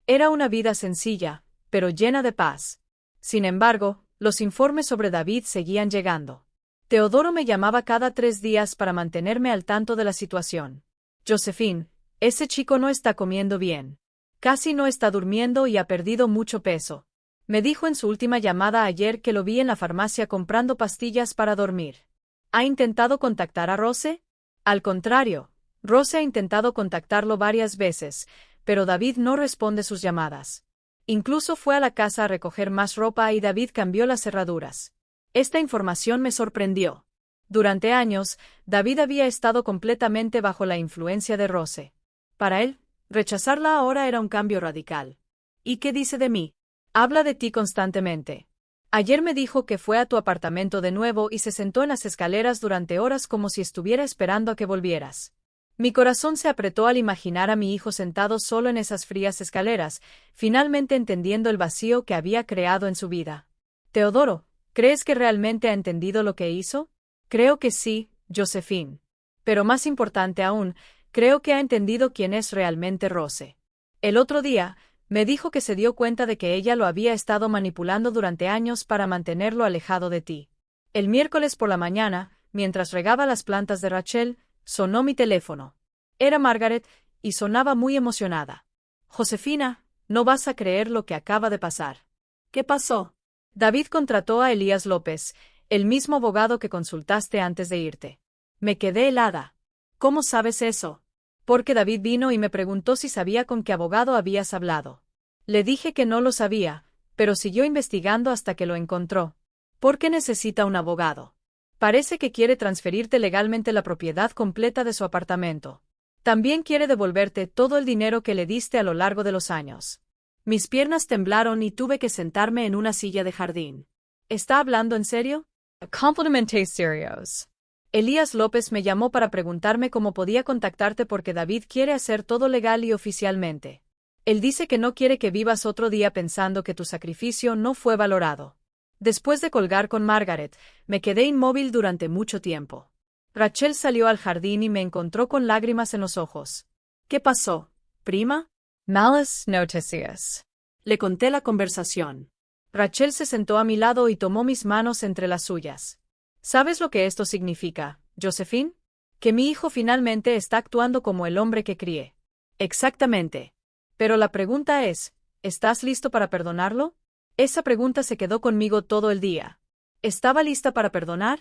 Era una vida sencilla, pero llena de paz. Sin embargo, los informes sobre David seguían llegando. Teodoro me llamaba cada 3 días para mantenerme al tanto de la situación. Josephine, ese chico no está comiendo bien. Casi no está durmiendo y ha perdido mucho peso. Me dijo en su última llamada ayer que lo vi en la farmacia comprando pastillas para dormir. ¿Ha intentado contactar a Rose? Al contrario, Rose ha intentado contactarlo varias veces, pero David no responde sus llamadas. Incluso fue a la casa a recoger más ropa y David cambió las cerraduras. Esta información me sorprendió. Durante años, David había estado completamente bajo la influencia de Rose. Para él, rechazarla ahora era un cambio radical. ¿Y qué dice de mí? Habla de ti constantemente. Ayer me dijo que fue a tu apartamento de nuevo y se sentó en las escaleras durante horas como si estuviera esperando a que volvieras. Mi corazón se apretó al imaginar a mi hijo sentado solo en esas frías escaleras, finalmente entendiendo el vacío que había creado en su vida. Teodoro, ¿crees que realmente ha entendido lo que hizo? Creo que sí, Josephine. Pero más importante aún, creo que ha entendido quién es realmente Rose. El otro día, me dijo que se dio cuenta de que ella lo había estado manipulando durante años para mantenerlo alejado de ti. El miércoles por la mañana, mientras regaba las plantas de Rachel, sonó mi teléfono. Era Margaret, y sonaba muy emocionada. Josefina, no vas a creer lo que acaba de pasar. ¿Qué pasó? David contrató a Elías López, el mismo abogado que consultaste antes de irte. Me quedé helada. ¿Cómo sabes eso? Porque David vino y me preguntó si sabía con qué abogado habías hablado. Le dije que no lo sabía, pero siguió investigando hasta que lo encontró. ¿Por qué necesita un abogado? Parece que quiere transferirte legalmente la propiedad completa de su apartamento. También quiere devolverte todo el dinero que le diste a lo largo de los años. Mis piernas temblaron y tuve que sentarme en una silla de jardín. ¿Está hablando en serio? Complemente serios. Elías López me llamó para preguntarme cómo podía contactarte porque David quiere hacer todo legal y oficialmente. Él dice que no quiere que vivas otro día pensando que tu sacrificio no fue valorado. Después de colgar con Margaret, me quedé inmóvil durante mucho tiempo. Rachel salió al jardín y me encontró con lágrimas en los ojos. ¿Qué pasó, prima? Malas noticias. Le conté la conversación. Rachel se sentó a mi lado y tomó mis manos entre las suyas. ¿Sabes lo que esto significa, Josephine? Que mi hijo finalmente está actuando como el hombre que crié. Exactamente. Pero la pregunta es, ¿estás listo para perdonarlo? Esa pregunta se quedó conmigo todo el día. ¿Estaba lista para perdonar?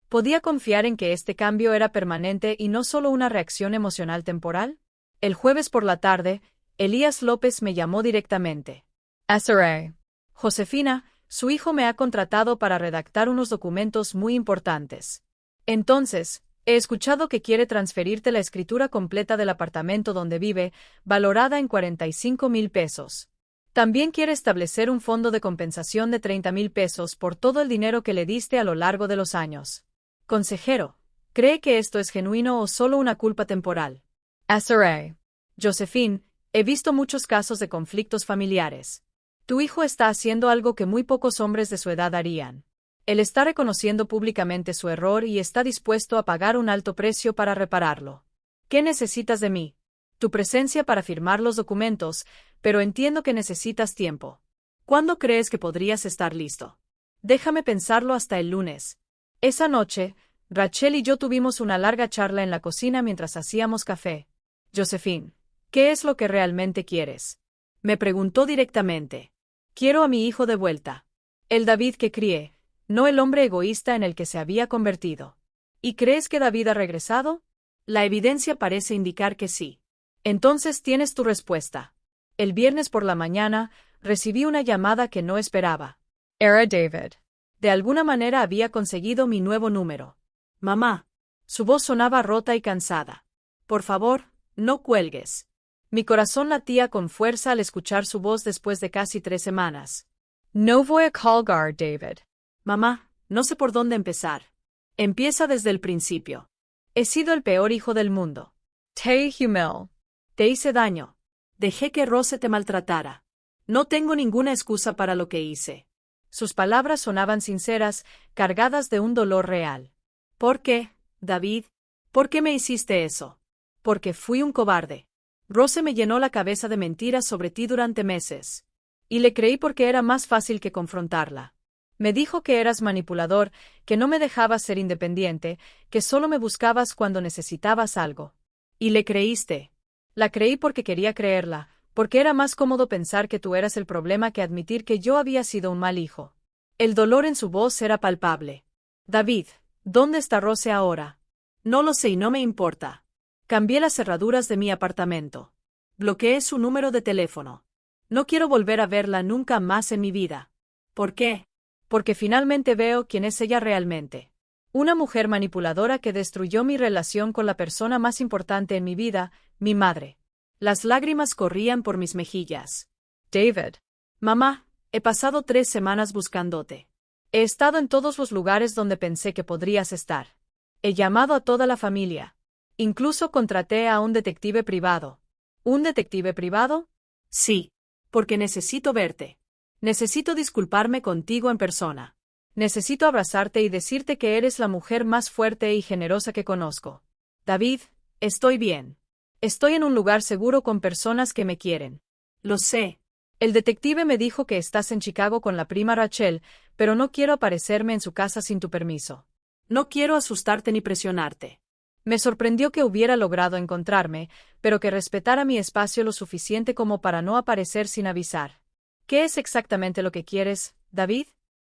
¿Podía confiar en que este cambio era permanente y no solo una reacción emocional temporal? El jueves por la tarde, Elías López me llamó directamente. SRA. Josefina, su hijo me ha contratado para redactar unos documentos muy importantes. Entonces, he escuchado que quiere transferirte la escritura completa del apartamento donde vive, valorada en 45,000 pesos. También quiere establecer un fondo de compensación de 30,000 pesos por todo el dinero que le diste a lo largo de los años. Consejero, ¿cree que esto es genuino o solo una culpa temporal? SRA. Josephine, he visto muchos casos de conflictos familiares. Tu hijo está haciendo algo que muy pocos hombres de su edad harían. Él está reconociendo públicamente su error y está dispuesto a pagar un alto precio para repararlo. ¿Qué necesitas de mí? Tu presencia para firmar los documentos, pero entiendo que necesitas tiempo. ¿Cuándo crees que podrías estar listo? Déjame pensarlo hasta el lunes. Esa noche, Rachel y yo tuvimos una larga charla en la cocina mientras hacíamos café. Josephine, ¿qué es lo que realmente quieres? Me preguntó directamente. Quiero a mi hijo de vuelta. El David que crié, no el hombre egoísta en el que se había convertido. ¿Y crees que David ha regresado? La evidencia parece indicar que sí. Entonces tienes tu respuesta. El viernes por la mañana, recibí una llamada que no esperaba. Era David. De alguna manera había conseguido mi nuevo número. Mamá. Su voz sonaba rota y cansada. Por favor, no cuelgues. Mi corazón latía con fuerza al escuchar su voz después de casi 3 semanas. No voy a colgar, David. Mamá, no sé por dónde empezar. Empieza desde el principio. He sido el peor hijo del mundo. Te humil. Te hice daño. Dejé que Rose te maltratara. No tengo ninguna excusa para lo que hice. Sus palabras sonaban sinceras, cargadas de un dolor real. ¿Por qué, David? ¿Por qué me hiciste eso? Porque fui un cobarde. Rose me llenó la cabeza de mentiras sobre ti durante meses. Y le creí porque era más fácil que confrontarla. Me dijo que eras manipulador, que no me dejabas ser independiente, que solo me buscabas cuando necesitabas algo. Y le creíste. La creí porque quería creerla, porque era más cómodo pensar que tú eras el problema que admitir que yo había sido un mal hijo. El dolor en su voz era palpable. David, ¿dónde está Rose ahora? No lo sé y no me importa. Cambié las cerraduras de mi apartamento. Bloqueé su número de teléfono. No quiero volver a verla nunca más en mi vida. ¿Por qué? Porque finalmente veo quién es ella realmente. Una mujer manipuladora que destruyó mi relación con la persona más importante en mi vida, mi madre. Las lágrimas corrían por mis mejillas. David. Mamá, he pasado 3 semanas buscándote. He estado en todos los lugares donde pensé que podrías estar. He llamado a toda la familia. Incluso contraté a un detective privado. ¿Un detective privado? Sí. Porque necesito verte. Necesito disculparme contigo en persona. Necesito abrazarte y decirte que eres la mujer más fuerte y generosa que conozco. David, estoy bien. Estoy en un lugar seguro con personas que me quieren. Lo sé. El detective me dijo que estás en Chicago con la prima Rachel, pero no quiero aparecerme en su casa sin tu permiso. No quiero asustarte ni presionarte. Me sorprendió que hubiera logrado encontrarme, pero que respetara mi espacio lo suficiente como para no aparecer sin avisar. ¿Qué es exactamente lo que quieres, David?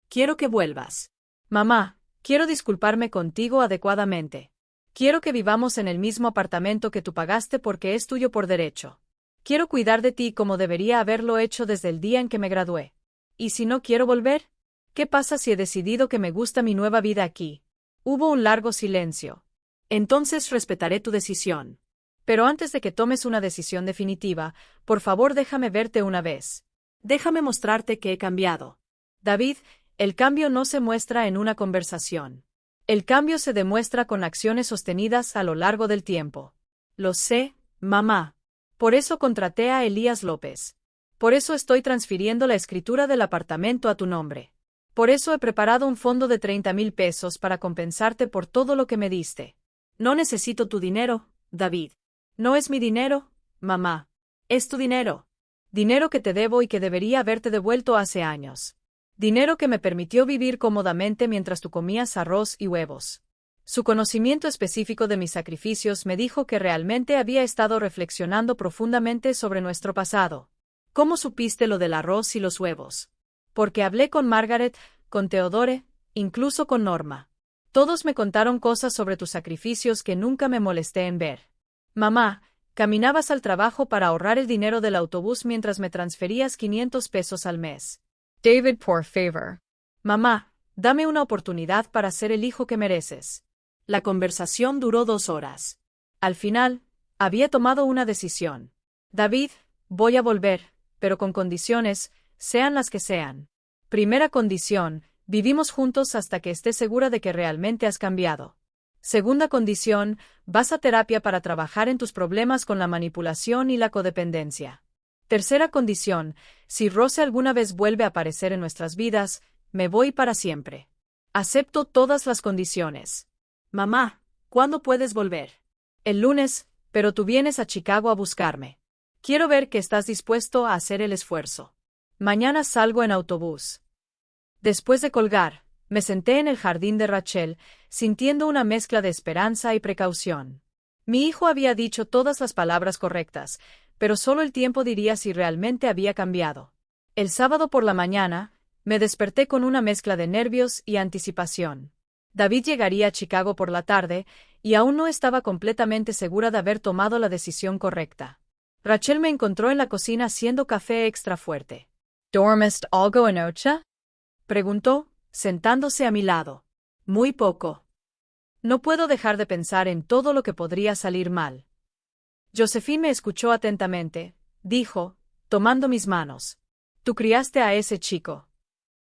Quiero que vuelvas. Mamá, quiero disculparme contigo adecuadamente. Quiero que vivamos en el mismo apartamento que tú pagaste porque es tuyo por derecho. Quiero cuidar de ti como debería haberlo hecho desde el día en que me gradué. ¿Y si no quiero volver? ¿Qué pasa si he decidido que me gusta mi nueva vida aquí? Hubo un largo silencio. Entonces respetaré tu decisión. Pero antes de que tomes una decisión definitiva, por favor déjame verte una vez. Déjame mostrarte que he cambiado. David, el cambio no se muestra en una conversación. El cambio se demuestra con acciones sostenidas a lo largo del tiempo. Lo sé, mamá. Por eso contraté a Elías López. Por eso estoy transfiriendo la escritura del apartamento a tu nombre. Por eso he preparado un fondo de 30,000 pesos para compensarte por todo lo que me diste. No necesito tu dinero, David. No es mi dinero, mamá. Es tu dinero. Dinero que te debo y que debería haberte devuelto hace años. Dinero que me permitió vivir cómodamente mientras tú comías arroz y huevos. Su conocimiento específico de mis sacrificios me dijo que realmente había estado reflexionando profundamente sobre nuestro pasado. ¿Cómo supiste lo del arroz y los huevos? Porque hablé con Margaret, con Theodore, incluso con Norma. Todos me contaron cosas sobre tus sacrificios que nunca me molesté en ver. Mamá, caminabas al trabajo para ahorrar el dinero del autobús mientras me transferías 500 pesos al mes. David, por favor. Mamá, dame una oportunidad para ser el hijo que mereces. La conversación duró 2 horas. Al final, había tomado una decisión. David, voy a volver, pero con condiciones, sean las que sean. Primera condición, vivimos juntos hasta que estés segura de que realmente has cambiado. Segunda condición, vas a terapia para trabajar en tus problemas con la manipulación y la codependencia. Tercera condición, si Rose alguna vez vuelve a aparecer en nuestras vidas, me voy para siempre. Acepto todas las condiciones. Mamá, ¿cuándo puedes volver? El lunes, pero tú vienes a Chicago a buscarme. Quiero ver que estás dispuesto a hacer el esfuerzo. Mañana salgo en autobús. Después de colgar, me senté en el jardín de Rachel, sintiendo una mezcla de esperanza y precaución. Mi hijo había dicho todas las palabras correctas, pero solo el tiempo diría si realmente había cambiado. El sábado por la mañana, me desperté con una mezcla de nervios y anticipación. David llegaría a Chicago por la tarde, y aún no estaba completamente segura de haber tomado la decisión correcta. Rachel me encontró en la cocina haciendo café extra fuerte. ¿Dormiste algo anoche? Preguntó, sentándose a mi lado. Muy poco. No puedo dejar de pensar en todo lo que podría salir mal. Josephine me escuchó atentamente, dijo, tomando mis manos. Tú criaste a ese chico.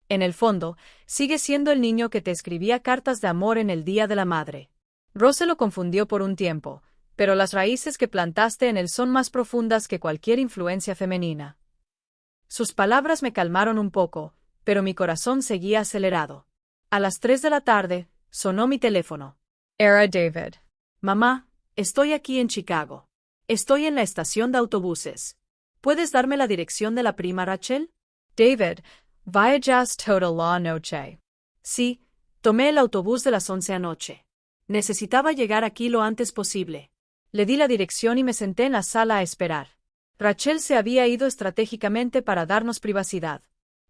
En el fondo, sigue siendo el niño que te escribía cartas de amor en el Día de la Madre. Rose lo confundió por un tiempo, pero las raíces que plantaste en él son más profundas que cualquier influencia femenina. Sus palabras me calmaron un poco, pero mi corazón seguía acelerado. A las 3 de la tarde, sonó mi teléfono. Era David. Mamá, Estoy aquí en Chicago. Estoy en la estación de autobuses. ¿Puedes darme la dirección de la prima Rachel? David, viajas toda la noche. Sí, tomé el autobús de las 11 anoche. Necesitaba llegar aquí lo antes posible. Le di la dirección y me senté en la sala a esperar. Rachel se había ido estratégicamente para darnos privacidad.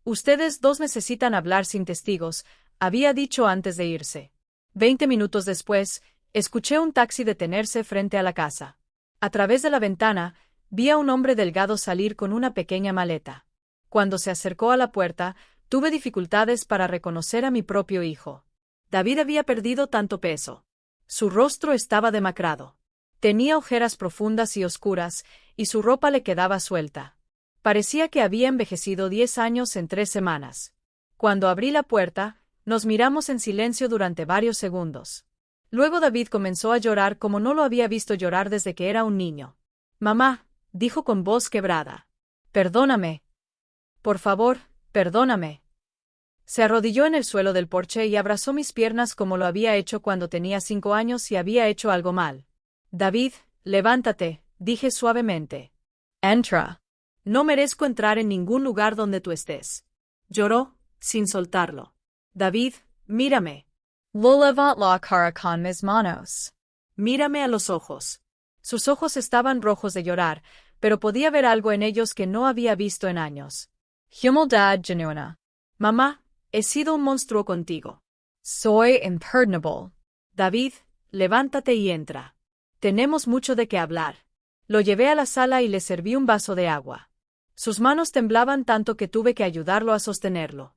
Ustedes dos necesitan hablar sin testigos, había dicho antes de irse. 20 minutos después, escuché un taxi detenerse frente a la casa. A través de la ventana, vi a un hombre delgado salir con una pequeña maleta. Cuando se acercó a la puerta, tuve dificultades para reconocer a mi propio hijo. David había perdido tanto peso. Su rostro estaba demacrado. Tenía ojeras profundas y oscuras, y su ropa le quedaba suelta. Parecía que había envejecido 10 años en 3 semanas. Cuando abrí la puerta, nos miramos en silencio durante varios segundos. Luego David comenzó a llorar como no lo había visto llorar desde que era un niño. «Mamá», dijo con voz quebrada. «Perdóname. Por favor, perdóname». Se arrodilló en el suelo del porche y abrazó mis piernas como lo había hecho cuando tenía 5 años y había hecho algo mal. «David, levántate», dije suavemente. Entra. «No merezco entrar en ningún lugar donde tú estés». Lloró, sin soltarlo. «David, mírame». Lo levant la cara con mis manos. Mírame a los ojos. Sus ojos estaban rojos de llorar, pero podía ver algo en ellos que no había visto en años. Humildad genuina. «Mamá, he sido un monstruo contigo». Soy imperdonable. «David, levántate y entra. Tenemos mucho de qué hablar». Lo llevé a la sala y le serví un vaso de agua. Sus manos temblaban tanto que tuve que ayudarlo a sostenerlo.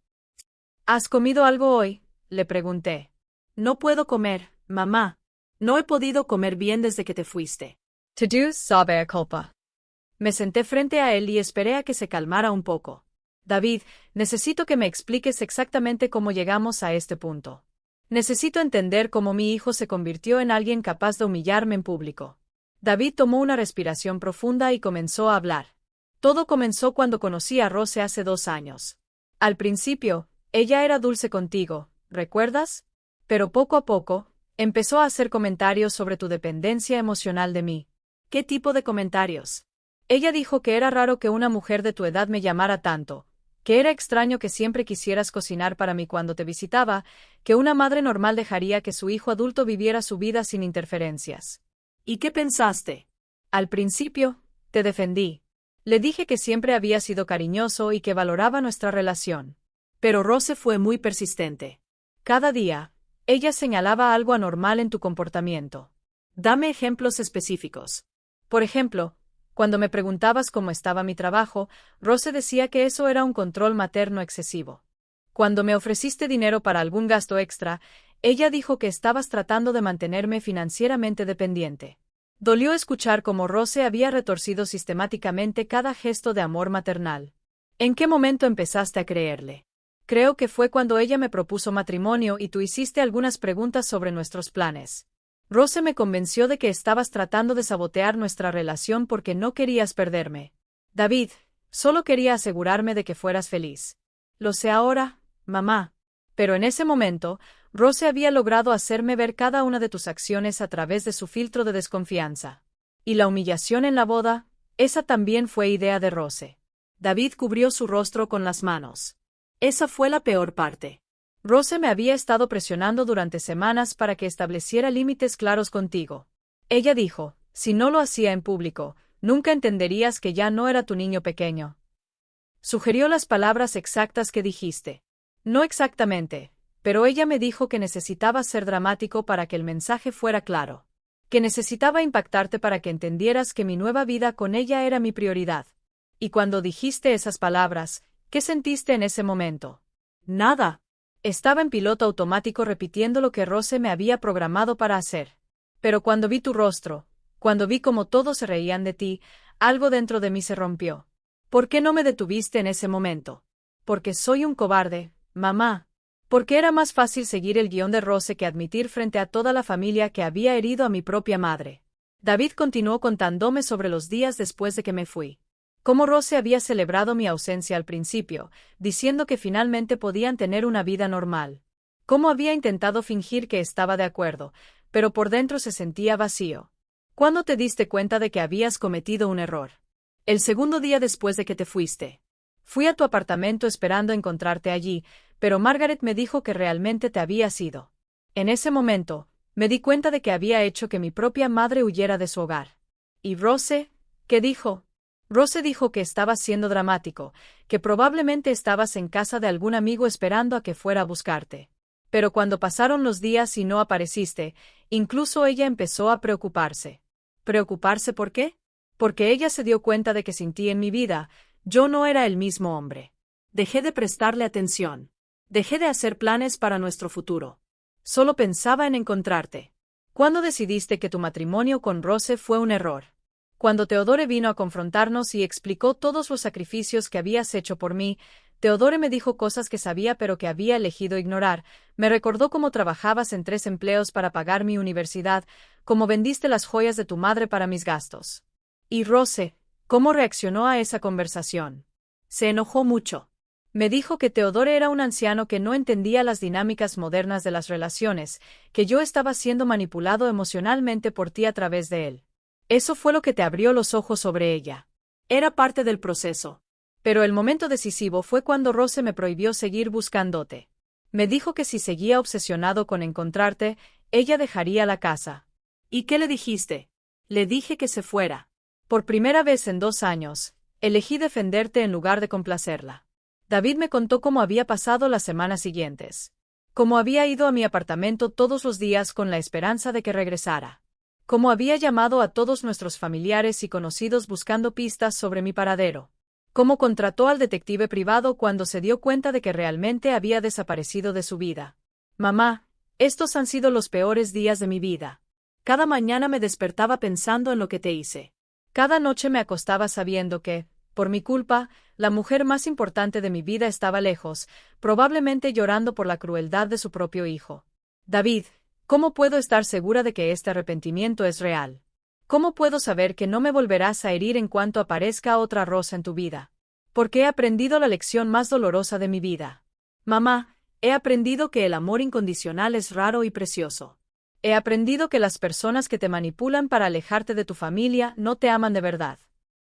«¿Has comido algo hoy?», le pregunté. «No puedo comer, mamá. No he podido comer bien desde que te fuiste». Tu sabe a culpa. Me senté frente a él y esperé a que se calmara un poco. «David, necesito que me expliques exactamente cómo llegamos a este punto. Necesito entender cómo mi hijo se convirtió en alguien capaz de humillarme en público». David tomó una respiración profunda y comenzó a hablar. «Todo comenzó cuando conocí a Rose hace 2 años. Al principio, ella era dulce contigo, ¿recuerdas? Pero poco a poco, empezó a hacer comentarios sobre tu dependencia emocional de mí». «¿Qué tipo de comentarios?» «Ella dijo que era raro que una mujer de tu edad me llamara tanto, que era extraño que siempre quisieras cocinar para mí cuando te visitaba, que una madre normal dejaría que su hijo adulto viviera su vida sin interferencias». «¿Y qué pensaste?» «Al principio, te defendí. Le dije que siempre había sido cariñoso y que valoraba nuestra relación. Pero Rose fue muy persistente. Cada día, ella señalaba algo anormal en tu comportamiento. Dame ejemplos específicos». «Por ejemplo, cuando me preguntabas cómo estaba mi trabajo, Rose decía que eso era un control materno excesivo. Cuando me ofreciste dinero para algún gasto extra, ella dijo que estabas tratando de mantenerme financieramente dependiente». Dolió escuchar cómo Rose había retorcido sistemáticamente cada gesto de amor maternal. «¿En qué momento empezaste a creerle?» «Creo que fue cuando ella me propuso matrimonio y tú hiciste algunas preguntas sobre nuestros planes. Rose me convenció de que estabas tratando de sabotear nuestra relación porque no querías perderme. David, solo quería asegurarme de que fueras feliz». «Lo sé ahora, mamá». Pero en ese momento, Rose había logrado hacerme ver cada una de tus acciones a través de su filtro de desconfianza. Y la humillación en la boda, esa también fue idea de Rose. David cubrió su rostro con las manos. «Esa fue la peor parte. Rose me había estado presionando durante semanas para que estableciera límites claros contigo. Ella dijo, si no lo hacía en público, nunca entenderías que ya no era tu niño pequeño». Sugirió las palabras exactas que dijiste. «No exactamente, pero ella me dijo que necesitaba ser dramático para que el mensaje fuera claro. Que necesitaba impactarte para que entendieras que mi nueva vida con ella era mi prioridad». «Y cuando dijiste esas palabras, ¿qué sentiste en ese momento?» «Nada». Estaba en piloto automático repitiendo lo que Rose me había programado para hacer. Pero cuando vi tu rostro, cuando vi cómo todos se reían de ti, algo dentro de mí se rompió. ¿Por qué no me detuviste en ese momento?» «Porque soy un cobarde, mamá. Porque era más fácil seguir el guión de Rose que admitir frente a toda la familia que había herido a mi propia madre». David continuó contándome sobre los días después de que me fui. Cómo Rose había celebrado mi ausencia al principio, diciendo que finalmente podían tener una vida normal. Cómo había intentado fingir que estaba de acuerdo, pero por dentro se sentía vacío. ¿Cuándo te diste cuenta de que habías cometido un error? El segundo día después de que te fuiste. Fui a tu apartamento esperando encontrarte allí, pero Margaret me dijo que realmente te habías ido. En ese momento, me di cuenta de que había hecho que mi propia madre huyera de su hogar. ¿Y Rose? ¿Qué dijo? Rose dijo que estabas siendo dramático, que probablemente estabas en casa de algún amigo esperando a que fuera a buscarte. Pero cuando pasaron los días y no apareciste, incluso ella empezó a preocuparse. ¿Preocuparse por qué? Porque ella se dio cuenta de que sin ti en mi vida, yo no era el mismo hombre. Dejé de prestarle atención. Dejé de hacer planes para nuestro futuro. Solo pensaba en encontrarte. ¿Cuándo decidiste que tu matrimonio con Rose fue un error? Cuando Theodore vino a confrontarnos y explicó todos los sacrificios que habías hecho por mí, Theodore me dijo cosas que sabía pero que había elegido ignorar. Me recordó cómo trabajabas en 3 empleos para pagar mi universidad, cómo vendiste las joyas de tu madre para mis gastos. Y Rose, ¿cómo reaccionó a esa conversación? Se enojó mucho. Me dijo que Theodore era un anciano que no entendía las dinámicas modernas de las relaciones, que yo estaba siendo manipulado emocionalmente por ti a través de él. Eso fue lo que te abrió los ojos sobre ella. Era parte del proceso. Pero el momento decisivo fue cuando Rose me prohibió seguir buscándote. Me dijo que si seguía obsesionado con encontrarte, ella dejaría la casa. ¿Y qué le dijiste? Le dije que se fuera. Por primera vez en 2 años, elegí defenderte en lugar de complacerla. David me contó cómo había pasado las semanas siguientes. Cómo había ido a mi apartamento todos los días con la esperanza de que regresara. Cómo había llamado a todos nuestros familiares y conocidos buscando pistas sobre mi paradero. Cómo contrató al detective privado cuando se dio cuenta de que realmente había desaparecido de su vida. Mamá, estos han sido los peores días de mi vida. Cada mañana me despertaba pensando en lo que te hice. Cada noche me acostaba sabiendo que, por mi culpa, la mujer más importante de mi vida estaba lejos, probablemente llorando por la crueldad de su propio hijo. David, ¿cómo puedo estar segura de que este arrepentimiento es real? ¿Cómo puedo saber que no me volverás a herir en cuanto aparezca otra Rosa en tu vida? Porque he aprendido la lección más dolorosa de mi vida. Mamá, he aprendido que el amor incondicional es raro y precioso. He aprendido que las personas que te manipulan para alejarte de tu familia no te aman de verdad.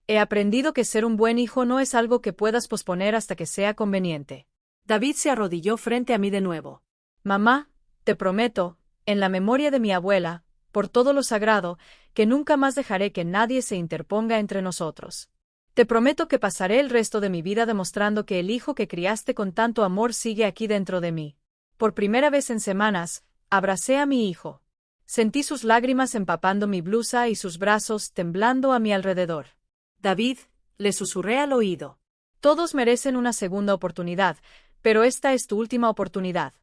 He aprendido que ser un buen hijo no es algo que puedas posponer hasta que sea conveniente. David se arrodilló frente a mí de nuevo. Mamá, te prometo, en la memoria de mi abuela, por todo lo sagrado, que nunca más dejaré que nadie se interponga entre nosotros. Te prometo que pasaré el resto de mi vida demostrando que el hijo que criaste con tanto amor sigue aquí dentro de mí. Por primera vez en semanas, abracé a mi hijo. Sentí sus lágrimas empapando mi blusa y sus brazos temblando a mi alrededor. David, le susurré al oído. Todos merecen una segunda oportunidad, pero esta es tu última oportunidad.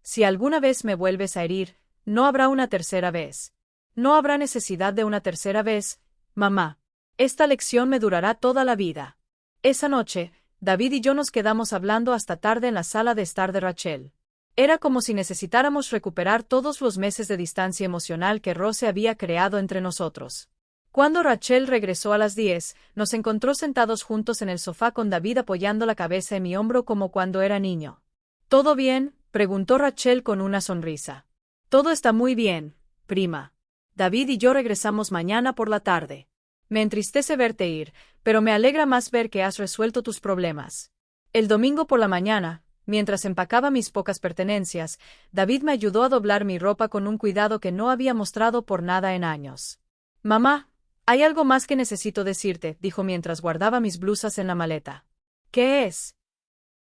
Si alguna vez me vuelves a herir, no habrá una tercera vez. No habrá necesidad de una tercera vez, mamá. Esta lección me durará toda la vida. Esa noche, David y yo nos quedamos hablando hasta tarde en la sala de estar de Rachel. Era como si necesitáramos recuperar todos los meses de distancia emocional que Rose había creado entre nosotros. Cuando Rachel regresó a las 10, nos encontró sentados juntos en el sofá con David apoyando la cabeza en mi hombro como cuando era niño. ¿Todo bien?, preguntó Rachel con una sonrisa. Todo está muy bien, prima. David y yo regresamos mañana por la tarde. Me entristece verte ir, pero me alegra más ver que has resuelto tus problemas. El domingo por la mañana, mientras empacaba mis pocas pertenencias, David me ayudó a doblar mi ropa con un cuidado que no había mostrado por nada en años. Mamá, hay algo más que necesito decirte, dijo mientras guardaba mis blusas en la maleta. ¿Qué es?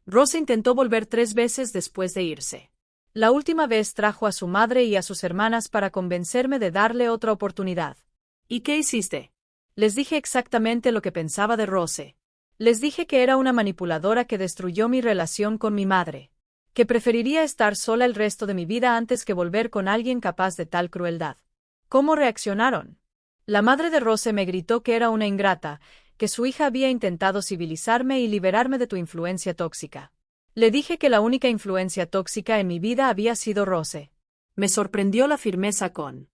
Rosa intentó volver 3 veces después de irse. La última vez trajo a su madre y a sus hermanas para convencerme de darle otra oportunidad. ¿Y qué hiciste? Les dije exactamente lo que pensaba de Rose. Les dije que era una manipuladora que destruyó mi relación con mi madre. Que preferiría estar sola el resto de mi vida antes que volver con alguien capaz de tal crueldad. ¿Cómo reaccionaron? La madre de Rose me gritó que era una ingrata, que su hija había intentado civilizarme y liberarme de tu influencia tóxica. Le dije que la única influencia tóxica en mi vida había sido Rose. Me sorprendió la firmeza con